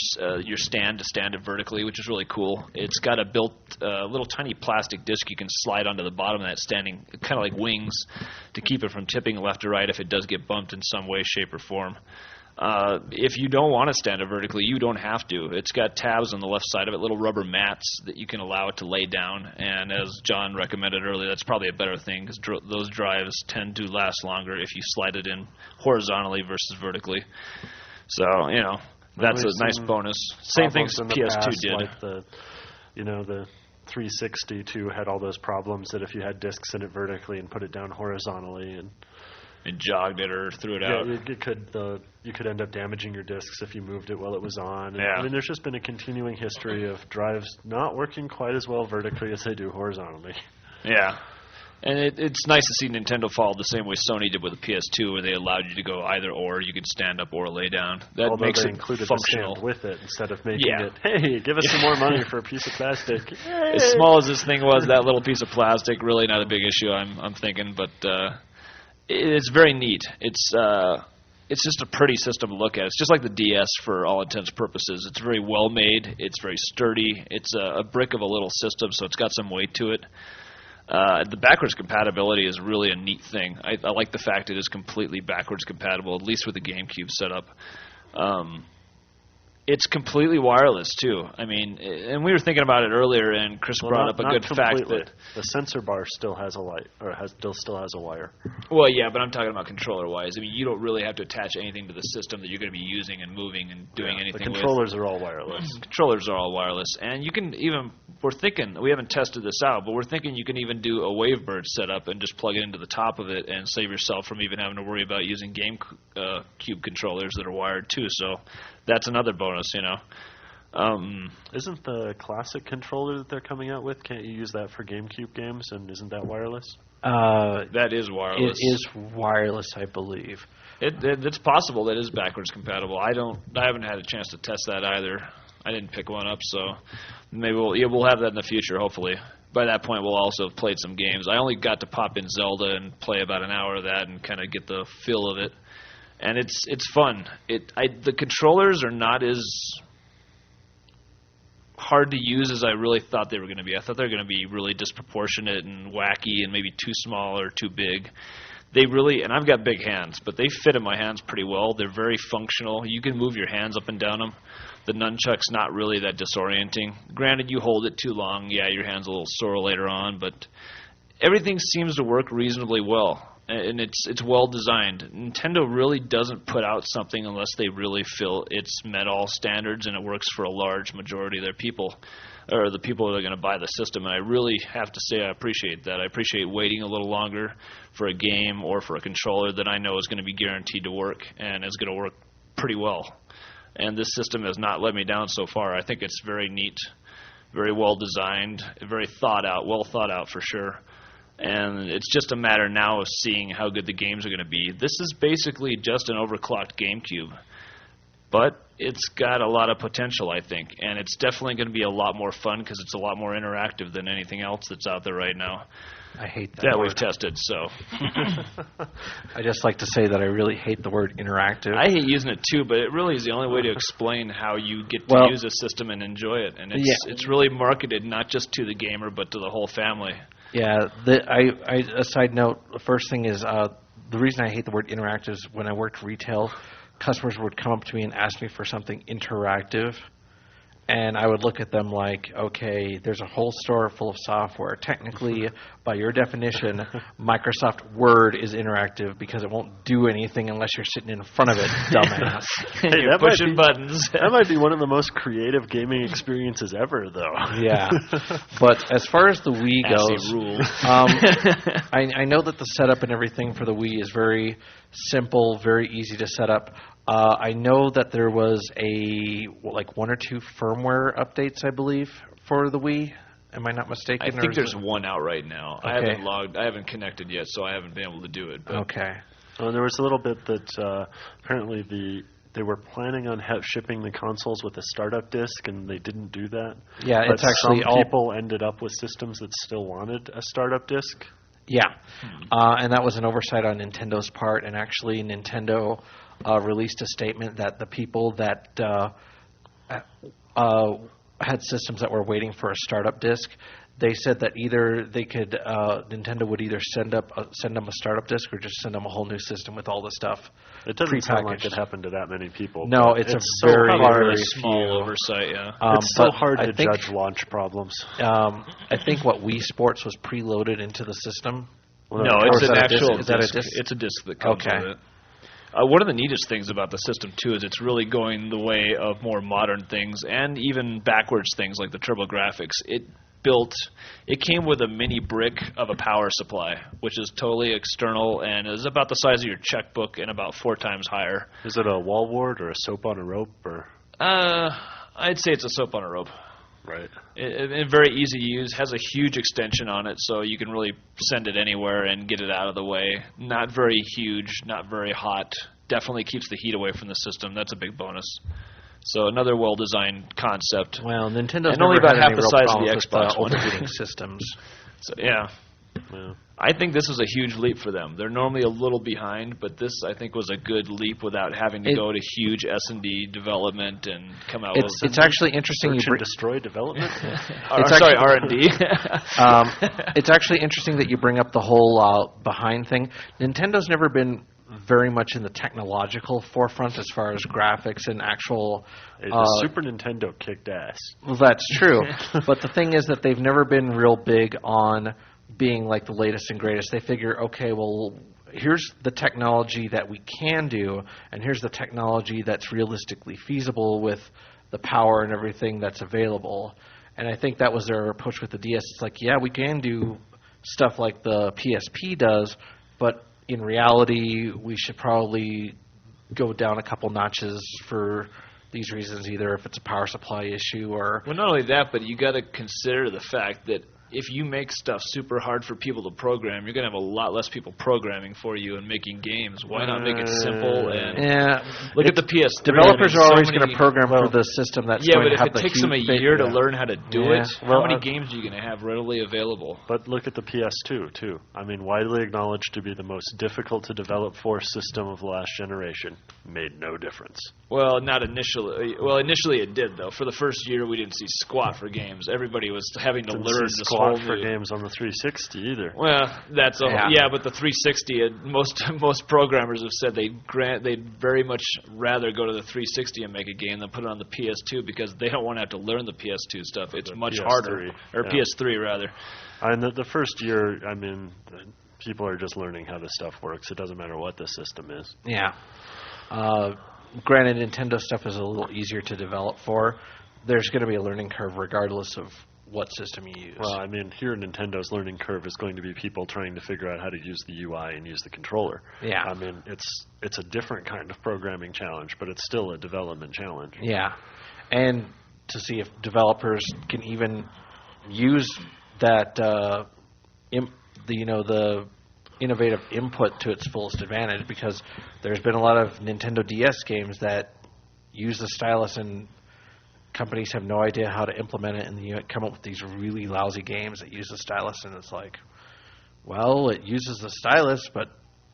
[SPEAKER 4] stand to stand it vertically, which is really cool. It's got a built little tiny plastic disc you can slide onto the bottom of that standing, kind of like wings, to keep it from tipping left or right if it does get bumped in some way, shape, or form. If you don't want to stand it vertically, you don't have to. It's got tabs on the left side of it, little rubber mats that you can allow it to lay down. And as John recommended earlier, that's probably a better thing because those drives tend to last longer if you slide it in horizontally versus vertically. So, that's a nice bonus. Same thing as PS2 did.
[SPEAKER 3] Like the 362 had all those problems that if you had discs in it vertically and put it down horizontally and
[SPEAKER 4] jogged it or threw it out.
[SPEAKER 3] You could end up damaging your discs if you moved it while it was on.
[SPEAKER 4] Yeah.
[SPEAKER 3] I mean, there's just been a continuing history of drives not working quite as well vertically as they do horizontally.
[SPEAKER 4] Yeah. And it's nice to see Nintendo follow the same way Sony did with the PS2, where they allowed you to go either or. You could stand up or lay down. That
[SPEAKER 3] Although
[SPEAKER 4] makes
[SPEAKER 3] they
[SPEAKER 4] it
[SPEAKER 3] included
[SPEAKER 4] functional
[SPEAKER 3] the stand with it instead of making it, hey, give us some more money for a piece of plastic. Yay.
[SPEAKER 4] As small as this thing was, that little piece of plastic, really not a big issue, I'm thinking. But it's very neat. It's just a pretty system to look at. It's just like the DS for all intents and purposes. It's very well made. It's very sturdy. It's a brick of a little system, so it's got some weight to it. The backwards compatibility is really a neat thing. I like the fact it is completely backwards compatible, at least with the GameCube setup. It's completely wireless, too. I mean, and we were thinking about it earlier, and Chris brought up a good fact that
[SPEAKER 3] the sensor bar still has a light, or still has a wire.
[SPEAKER 4] Well, yeah, but I'm talking about controller-wise. I mean, you don't really have to attach anything to the system that you're going to be using and moving and doing anything with.
[SPEAKER 3] The controllers are all wireless.
[SPEAKER 4] Controllers are all wireless, and you can even. We're thinking we haven't tested this out, but we're thinking you can even do a Wavebird setup and just plug it into the top of it and save yourself from even having to worry about using GameCube controllers that are wired too. So that's another bonus,
[SPEAKER 3] Isn't the classic controller that they're coming out with, can't you use that for GameCube games, and isn't that wireless?
[SPEAKER 4] That is wireless.
[SPEAKER 1] It is wireless, I believe.
[SPEAKER 4] It's possible that it is backwards compatible. I haven't had a chance to test that either. I didn't pick one up, so maybe we'll have that in the future, hopefully. By that point, we'll also have played some games. I only got to pop in Zelda and play about an hour of that and kind of get the feel of it. And it's fun. The controllers are not as hard to use as I really thought they were going to be. I thought they were going to be really disproportionate and wacky and maybe too small or too big. They really, and I've got big hands, but they fit in my hands pretty well. They're very functional. You can move your hands up and down them. The nunchuck's not really that disorienting. Granted, you hold it too long, yeah, your hand's a little sore later on, but everything seems to work reasonably well. And it's well designed. Nintendo really doesn't put out something unless they really feel it's met all standards and it works for a large majority of their people, or the people that are going to buy the system. And I really have to say I appreciate that. I appreciate waiting a little longer for a game or for a controller that I know is going to be guaranteed to work and is going to work pretty well. And this system has not let me down so far. I think it's very neat, very well designed, very well thought out for sure. And it's just a matter now of seeing how good the games are going to be. This is basically just an overclocked GameCube. But it's got a lot of potential, I think. And it's definitely going to be a lot more fun because it's a lot more interactive than anything else that's out there right now.
[SPEAKER 1] I hate that
[SPEAKER 4] that
[SPEAKER 1] word.
[SPEAKER 4] We've tested, so.
[SPEAKER 1] I just like to say that I really hate the word interactive.
[SPEAKER 4] I hate using it too, but it really is the only way to explain how you get to use a system and enjoy it. And it's really marketed not just to the gamer, but to the whole family.
[SPEAKER 1] Yeah, a side note, the first thing is the reason I hate the word interactive is when I worked retail, customers would come up to me and ask me for something interactive, and I would look at them like, okay, there's a whole store full of software. Technically, by your definition, Microsoft Word is interactive because it won't do anything unless you're sitting in front of it, dumbass.
[SPEAKER 4] Hey, you're pushing buttons.
[SPEAKER 3] That might be one of the most creative gaming experiences ever, though.
[SPEAKER 1] Yeah. But as far as the Wii goes, I know that the setup and everything for the Wii is very simple, very easy to set up. I know that there was one or two firmware updates, I believe, for the Wii. Am I not mistaken?
[SPEAKER 4] I think there's one out right now.
[SPEAKER 1] Okay.
[SPEAKER 4] I haven't connected yet, so I haven't been able to do it. But.
[SPEAKER 1] Okay.
[SPEAKER 3] There was a little bit that apparently the they were planning on shipping the consoles with a startup disc, and they didn't do that.
[SPEAKER 1] Yeah,
[SPEAKER 3] but
[SPEAKER 1] it's actually
[SPEAKER 3] some people ended up with systems that still wanted a startup disc.
[SPEAKER 1] Yeah, and that was an oversight on Nintendo's part. And actually, Nintendo released a statement that the people that had systems that were waiting for a startup disc, they said that either they could Nintendo would either send them a startup disc or just send them a whole new system with all the stuff.
[SPEAKER 3] It doesn't sound like
[SPEAKER 1] prepackaged.
[SPEAKER 3] it happened to that many people.
[SPEAKER 1] No, it's a
[SPEAKER 3] so
[SPEAKER 1] very,
[SPEAKER 3] hard.
[SPEAKER 1] very
[SPEAKER 4] small
[SPEAKER 1] few.
[SPEAKER 4] oversight. Yeah.
[SPEAKER 3] It's so
[SPEAKER 1] but
[SPEAKER 3] hard
[SPEAKER 1] I
[SPEAKER 3] to
[SPEAKER 1] think,
[SPEAKER 3] judge launch problems.
[SPEAKER 1] I think what Wii Sports was preloaded into the system.
[SPEAKER 4] No,
[SPEAKER 1] Or
[SPEAKER 4] it's
[SPEAKER 1] is
[SPEAKER 4] an
[SPEAKER 1] that a disc?
[SPEAKER 4] actual
[SPEAKER 1] Is that a
[SPEAKER 4] disc.
[SPEAKER 1] disc?
[SPEAKER 4] It's a disc that comes
[SPEAKER 1] Okay.
[SPEAKER 4] with it. One of the neatest things about the system, too, is it's really going the way of more modern things and even backwards things like the TurboGrafx. It came with a mini brick of a power supply, which is totally external and is about the size of your checkbook and about 4 times higher.
[SPEAKER 3] Is it a wall wart or a soap on a rope? Or
[SPEAKER 4] I'd say it's a soap on a rope.
[SPEAKER 3] right.
[SPEAKER 4] It very easy to use, has a huge extension on it, so you can really send it anywhere and get it out of the way. Not very huge, not very hot. Definitely keeps the heat away from the system. That's a big bonus. So another well-designed concept.
[SPEAKER 1] Well, Nintendo's
[SPEAKER 4] And only
[SPEAKER 1] never
[SPEAKER 4] about
[SPEAKER 1] had
[SPEAKER 4] half
[SPEAKER 1] any
[SPEAKER 4] the
[SPEAKER 1] real
[SPEAKER 4] size of the
[SPEAKER 1] problems
[SPEAKER 4] Xbox
[SPEAKER 1] with
[SPEAKER 4] One.
[SPEAKER 1] overheating systems.
[SPEAKER 4] So yeah.
[SPEAKER 3] Yeah.
[SPEAKER 4] I think this was a huge leap for them. They're normally a little behind, but this I think was a good leap without having to go to huge S&D development and come out with.
[SPEAKER 1] It's actually interesting.
[SPEAKER 3] Search and destroy development.
[SPEAKER 4] Sorry, R&D.
[SPEAKER 1] It's actually interesting that you bring up the whole behind thing. Nintendo's never been very much in the technological forefront as far as graphics and actual.
[SPEAKER 3] Hey, the Super Nintendo kicked ass.
[SPEAKER 1] Well, that's true. But the thing is that they've never been real big on being like the latest and greatest. They figure, okay, well, here's the technology that we can do, and here's the technology that's realistically feasible with the power and everything that's available. And I think that was their approach with the DS. It's like, yeah, we can do stuff like the PSP does, but in reality, we should probably go down a couple notches for these reasons, either if it's a power supply issue or...
[SPEAKER 4] Well, not only that, but you got to consider the fact that if you make stuff super hard for people to program, you're going to have a lot less people programming for you and making games. Why not make it simple? And look at the PS3.
[SPEAKER 1] Developers are always going to program
[SPEAKER 3] well,
[SPEAKER 1] for the system that's
[SPEAKER 4] yeah,
[SPEAKER 1] going
[SPEAKER 4] but
[SPEAKER 1] to have
[SPEAKER 4] if it
[SPEAKER 1] the
[SPEAKER 4] takes them a
[SPEAKER 1] huge
[SPEAKER 4] year to learn how to do it,
[SPEAKER 3] Well,
[SPEAKER 4] how many games are you going to have readily available?
[SPEAKER 3] But look at the PS2, too. I mean, widely acknowledged to be the most difficult to develop for system of the last generation. Made no difference.
[SPEAKER 4] Well, not initially. Well, initially it did, though. For the first year, we didn't see squat for games. Everybody was having to
[SPEAKER 3] Didn't
[SPEAKER 4] learn
[SPEAKER 3] see
[SPEAKER 4] this
[SPEAKER 3] squat
[SPEAKER 4] whole
[SPEAKER 3] for
[SPEAKER 4] new...
[SPEAKER 3] games on the 360 either.
[SPEAKER 4] Well, that's a,
[SPEAKER 1] Yeah.
[SPEAKER 4] yeah, but the 360, most programmers have said they'd very much rather go to the 360 and make a game than put it on the PS2 because they don't want to have to learn the PS2 stuff. It's
[SPEAKER 3] The
[SPEAKER 4] much
[SPEAKER 3] PS3,
[SPEAKER 4] harder, or
[SPEAKER 3] yeah.
[SPEAKER 4] PS3 rather.
[SPEAKER 3] And the first year, I mean, people are just learning how this stuff works. It doesn't matter what the system is.
[SPEAKER 1] Yeah. Granted, Nintendo stuff is a little easier to develop for. There's going to be a learning curve regardless of what system you use.
[SPEAKER 3] Well, I mean, here Nintendo's learning curve is going to be people trying to figure out how to use the UI and use the controller.
[SPEAKER 1] Yeah.
[SPEAKER 3] I mean, it's a different kind of programming challenge, but it's still a development challenge.
[SPEAKER 1] Yeah. And to see if developers can even use that, the innovative input to its fullest advantage, because there's been a lot of Nintendo DS games that use the stylus and companies have no idea how to implement it, and you come up with these really lousy games that use the stylus, and it's like, well, it uses the stylus, but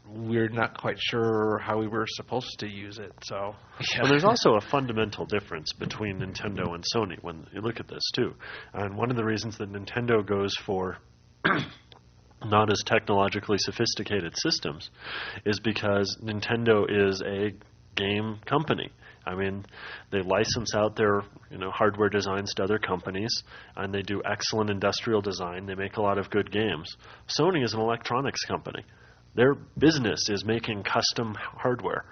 [SPEAKER 1] we're not quite sure how we were supposed to use it. So,
[SPEAKER 3] Well, there's also a fundamental difference between Nintendo and Sony when you look at this, too. And one of the reasons that Nintendo goes for not as technologically sophisticated systems is because Nintendo is a game company. I mean, they license out their hardware designs to other companies, and they do excellent industrial design. They make a lot of good games. Sony is an electronics company. Their business is making custom hardware.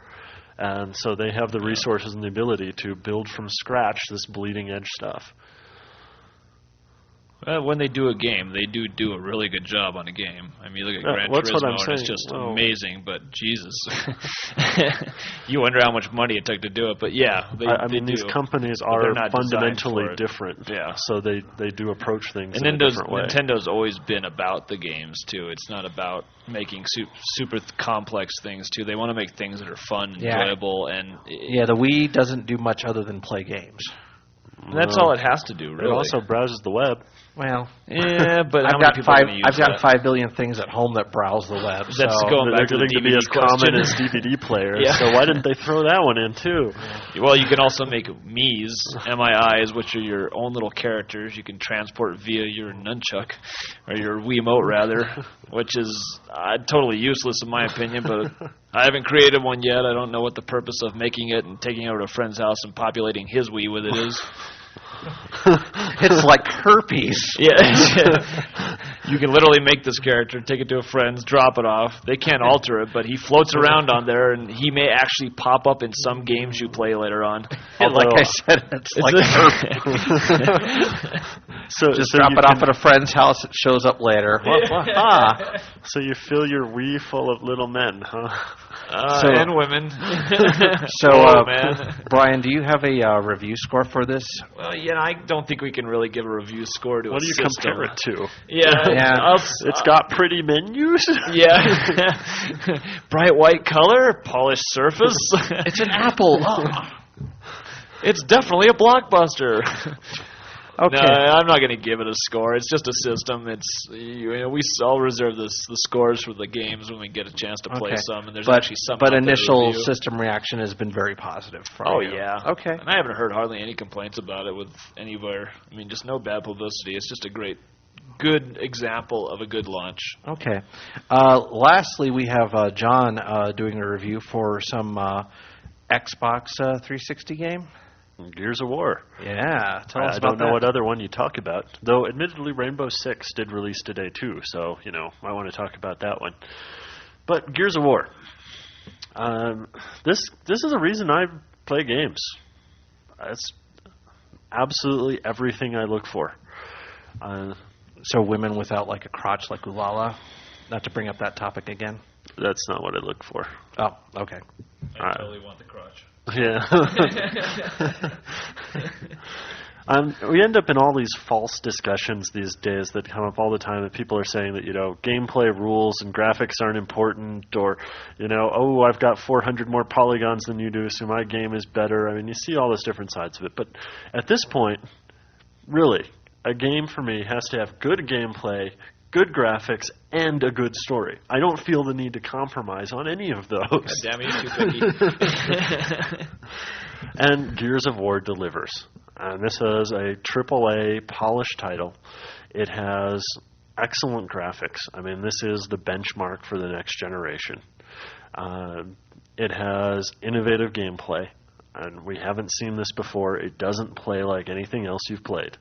[SPEAKER 3] And so they have the resources and the ability to build from scratch this bleeding edge stuff.
[SPEAKER 4] When they do a game, they do a really good job on a game. I mean, you look at Gran
[SPEAKER 3] that's what I'm
[SPEAKER 4] Turismo, and it's
[SPEAKER 3] saying.
[SPEAKER 4] just amazing. But Jesus, you wonder how much money it took to do it. But yeah,
[SPEAKER 3] I mean, these companies
[SPEAKER 4] But
[SPEAKER 3] are
[SPEAKER 4] they're not designed
[SPEAKER 3] fundamentally
[SPEAKER 4] for it.
[SPEAKER 3] different.
[SPEAKER 4] Yeah.
[SPEAKER 3] So they do approach things
[SPEAKER 4] And
[SPEAKER 3] in a different way.
[SPEAKER 4] Nintendo's always been about the games too. It's not about making super complex things too. They want to make things that are fun, enjoyable, and
[SPEAKER 1] Yeah, the Wii doesn't do much other than play games.
[SPEAKER 4] that's all it has to do. Really.
[SPEAKER 3] It also browses the web.
[SPEAKER 1] Well,
[SPEAKER 4] yeah, but how
[SPEAKER 1] I've
[SPEAKER 4] many
[SPEAKER 1] got
[SPEAKER 4] people are
[SPEAKER 1] five.
[SPEAKER 4] gonna use
[SPEAKER 1] I've got
[SPEAKER 4] that?
[SPEAKER 1] 5 billion things at home that browse the web.
[SPEAKER 4] That's
[SPEAKER 1] so
[SPEAKER 4] going
[SPEAKER 3] They're
[SPEAKER 4] back to the
[SPEAKER 3] getting to be
[SPEAKER 4] DVD
[SPEAKER 3] as common
[SPEAKER 4] question.
[SPEAKER 3] as DVD players.
[SPEAKER 4] Yeah.
[SPEAKER 3] So why didn't they throw that one in too?
[SPEAKER 4] Well, you can also make Mii's, M-I-I's, which are your own little characters. You can transport via your nunchuck, or your Wiimote rather, which is totally useless in my opinion, but I haven't created one yet. I don't know what the purpose of making it and taking it over to a friend's house and populating his Wii with it is.
[SPEAKER 1] It's like herpes.
[SPEAKER 4] Yeah. You can literally make this character, take it to a friend's, drop it off. They can't alter it, but he floats around on there, and he may actually pop up in some games you play later on.
[SPEAKER 1] Like I said, it's like herpes.
[SPEAKER 3] So
[SPEAKER 1] Just
[SPEAKER 3] so
[SPEAKER 1] drop
[SPEAKER 3] you
[SPEAKER 1] it off
[SPEAKER 3] can-
[SPEAKER 1] at a friend's house. It shows up later.
[SPEAKER 3] So you fill your Wii full of little men, huh?
[SPEAKER 4] And women.
[SPEAKER 1] So,
[SPEAKER 4] man.
[SPEAKER 1] Brian, do you have a review score for this?
[SPEAKER 4] Well, I don't think we can really give a review score to
[SPEAKER 3] What
[SPEAKER 4] a
[SPEAKER 3] do you
[SPEAKER 4] system.
[SPEAKER 3] compare it to?
[SPEAKER 1] Yeah.
[SPEAKER 3] It's got pretty menus.
[SPEAKER 4] Yeah. Bright white color, polished surface.
[SPEAKER 1] It's an apple. Oh.
[SPEAKER 4] It's definitely a blockbuster.
[SPEAKER 1] Okay.
[SPEAKER 4] No, I'm not going to give it a score. It's just a system. I'll reserve the scores for the games when we get a chance to play some. And there's actually something.
[SPEAKER 1] But
[SPEAKER 4] out there to
[SPEAKER 1] initial
[SPEAKER 4] review.
[SPEAKER 1] system reaction has been very positive.
[SPEAKER 4] Oh
[SPEAKER 1] you.
[SPEAKER 4] yeah.
[SPEAKER 1] Okay.
[SPEAKER 4] And I haven't heard hardly any complaints about it with anywhere. I mean, just no bad publicity. It's just a good example of a good launch.
[SPEAKER 1] Okay. Lastly, we have John doing a review for some Xbox 360 game.
[SPEAKER 3] Gears of War.
[SPEAKER 1] Yeah, tell us
[SPEAKER 3] I
[SPEAKER 1] about
[SPEAKER 3] don't know
[SPEAKER 1] that.
[SPEAKER 3] what other one you talk about. Though, admittedly, Rainbow Six did release today, too. So, I want to talk about that one. But Gears of War. This is the reason I play games. It's absolutely everything I look for.
[SPEAKER 1] So women without like a crotch like Ulala? Not to bring up that topic again.
[SPEAKER 3] That's not what I look for.
[SPEAKER 1] Oh, okay.
[SPEAKER 4] I totally want the crotch.
[SPEAKER 3] Yeah. We end up in all these false discussions these days that come up all the time that people are saying that, gameplay rules and graphics aren't important, or, I've got 400 more polygons than you do, so my game is better. I mean, you see all those different sides of it. But at this point, really, a game for me has to have good gameplay, good graphics, and a good story. I don't feel the need to compromise on any of those.
[SPEAKER 4] God damn it, you're too picky.
[SPEAKER 3] And Gears of War delivers. And this is a AAA polished title. It has excellent graphics. I mean, this is the benchmark for the next generation. It has innovative gameplay, and we haven't seen this before. It doesn't play like anything else you've played.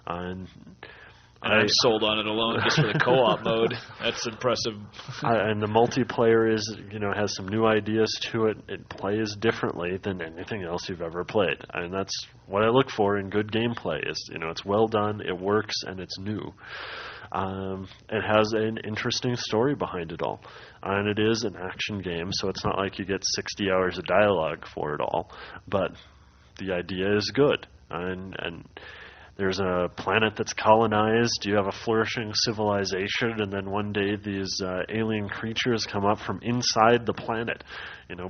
[SPEAKER 3] And
[SPEAKER 4] I'm sold on it alone just for the co-op mode. That's impressive.
[SPEAKER 3] And the multiplayer has some new ideas to it. It plays differently than anything else you've ever played. And that's what I look for in good gameplay is, it's well done, it works, and it's new. It has an interesting story behind it all. And it is an action game, so it's not like you get 60 hours of dialogue for it all. But the idea is good. And there's a planet that's colonized. You have a flourishing civilization, and then one day these alien creatures come up from inside the planet,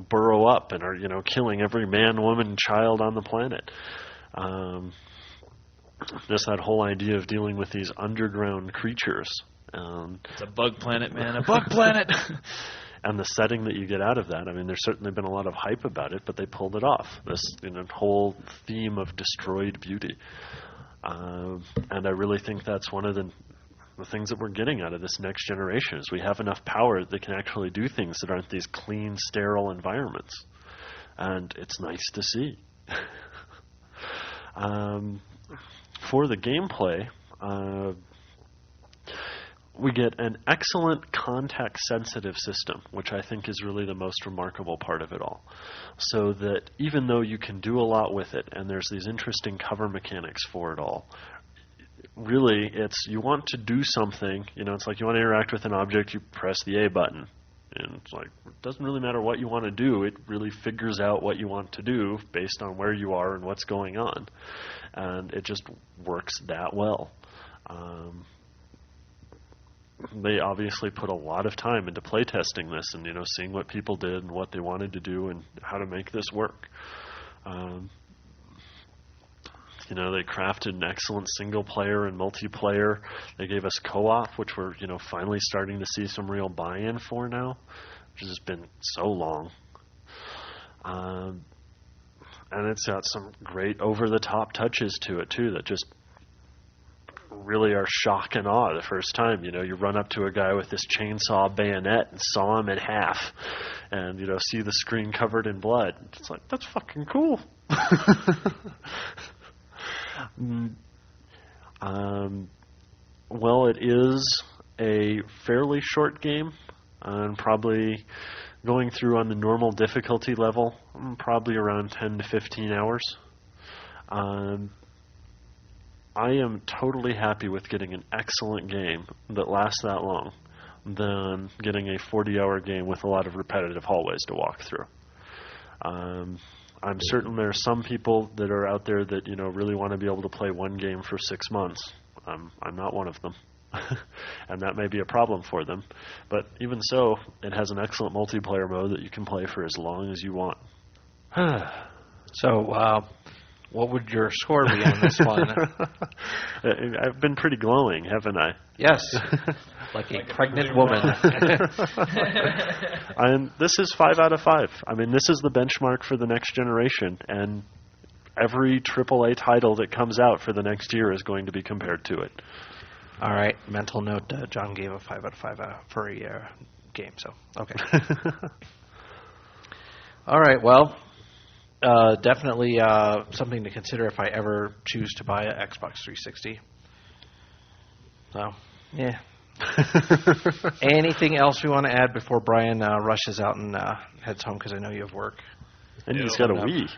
[SPEAKER 3] burrow up and are, killing every man, woman, child on the planet. Just that whole idea of dealing with these underground creatures.
[SPEAKER 4] It's a bug planet, man. A bug planet!
[SPEAKER 3] And the setting that you get out of that, I mean, there's certainly been a lot of hype about it, but they pulled it off. This whole theme of destroyed beauty. And I really think that's one of the things that we're getting out of this next generation is we have enough power that can actually do things that aren't these clean, sterile environments. And it's nice to see. For the gameplay, we get an excellent context-sensitive system, which I think is really the most remarkable part of it all. So that even though you can do a lot with it, and there's these interesting cover mechanics for it all, really, it's you want to do something. It's like you want to interact with an object, you press the A button. And it's like, it doesn't really matter what you want to do. It really figures out what you want to do based on where you are and what's going on. And it just works that well. They obviously put a lot of time into playtesting this and, seeing what people did and what they wanted to do and how to make this work. They crafted an excellent single-player and multiplayer. They gave us co-op, which we're, finally starting to see some real buy-in for now, which has been so long. And it's got some great over-the-top touches to it, too, that just really are shock and awe the first time. You run up to a guy with this chainsaw bayonet and saw him in half and, see the screen covered in blood. It's like, that's fucking cool. Well, it is a fairly short game, and probably going through on the normal difficulty level, probably around 10 to 15 hours. I am totally happy with getting an excellent game that lasts that long than getting a 40-hour game with a lot of repetitive hallways to walk through. I'm certain there are some people that are out there that really want to be able to play one game for 6 months. I'm not one of them, and that may be a problem for them. But even so, it has an excellent multiplayer mode that you can play for as long as you want.
[SPEAKER 1] So, what would your score be on this one?
[SPEAKER 3] I've been pretty glowing, haven't I?
[SPEAKER 1] Yes, like a pregnant woman.
[SPEAKER 3] This is 5 out of 5. This is the benchmark for the next generation, and every AAA title that comes out for the next year is going to be compared to it.
[SPEAKER 1] All right, mental note, John gave a 5 out of 5 for a game, so, okay. All right, well, definitely something to consider if I ever choose to buy an Xbox 360. So, yeah. Anything else we want to add before Brian rushes out and heads home, because I know you have work?
[SPEAKER 3] And he's got a Wii.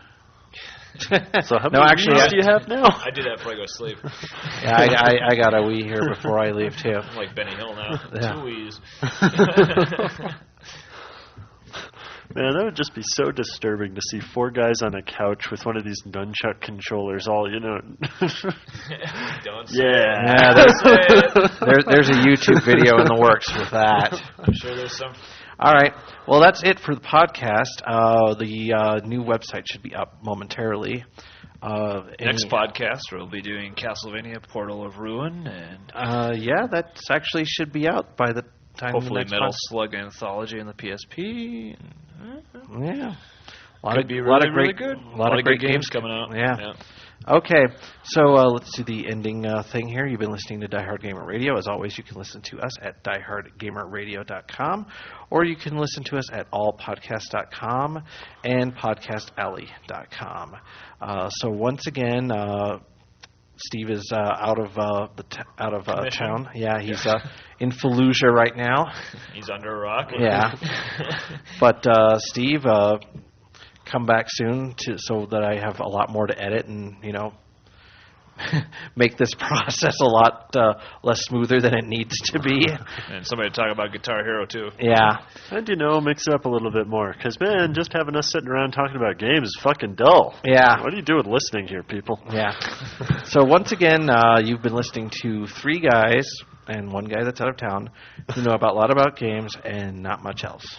[SPEAKER 3] So how
[SPEAKER 1] no,
[SPEAKER 3] many
[SPEAKER 1] actually,
[SPEAKER 3] Wii's do you have now?
[SPEAKER 4] I do that before I go to sleep.
[SPEAKER 1] Yeah, I got a Wii here before I leave, too.
[SPEAKER 4] I'm like Benny Hill now.
[SPEAKER 1] Yeah.
[SPEAKER 4] 2 Wii's.
[SPEAKER 3] Man, that would just be so disturbing to see 4 guys on a couch with one of these nunchuck controllers all,
[SPEAKER 4] Don't say
[SPEAKER 3] yeah.
[SPEAKER 1] There's a YouTube video in the works with that.
[SPEAKER 4] I'm sure there's some.
[SPEAKER 1] All right. Well, that's it for the podcast. The new website should be up momentarily.
[SPEAKER 4] Next podcast, we'll be doing Castlevania Portal of Ruin. And
[SPEAKER 1] yeah, that actually should be out by the time
[SPEAKER 4] hopefully
[SPEAKER 1] the next
[SPEAKER 4] Metal
[SPEAKER 1] pod-
[SPEAKER 4] Slug Anthology on the PSP.
[SPEAKER 1] Yeah. A lot
[SPEAKER 4] Could be
[SPEAKER 1] of
[SPEAKER 4] really
[SPEAKER 1] great,
[SPEAKER 4] good.
[SPEAKER 1] A lot of
[SPEAKER 4] great
[SPEAKER 1] great
[SPEAKER 4] games coming out.
[SPEAKER 1] Yeah. Okay, so let's do the ending thing here. You've been listening to Diehard Gamer Radio. As always, you can listen to us at diehardgamerradio.com, or you can listen to us at allpodcast.com and podcastalley.com. So once again, Steve is out of town. Yeah, he's in Fallujah right now.
[SPEAKER 4] He's under a rock.
[SPEAKER 1] Yeah, but Steve, come back soon so that I have a lot more to edit and make this process a lot less smoother than it needs to be.
[SPEAKER 4] And somebody to talk about Guitar Hero too.
[SPEAKER 1] Yeah.
[SPEAKER 3] And mix it up a little bit more. Because, man, just having us sitting around talking about games is fucking dull.
[SPEAKER 1] Yeah.
[SPEAKER 3] What do you do with listening here, people?
[SPEAKER 1] Yeah. So once again, you've been listening to 3 guys and 1 guy that's out of town who know a lot about games and not much else.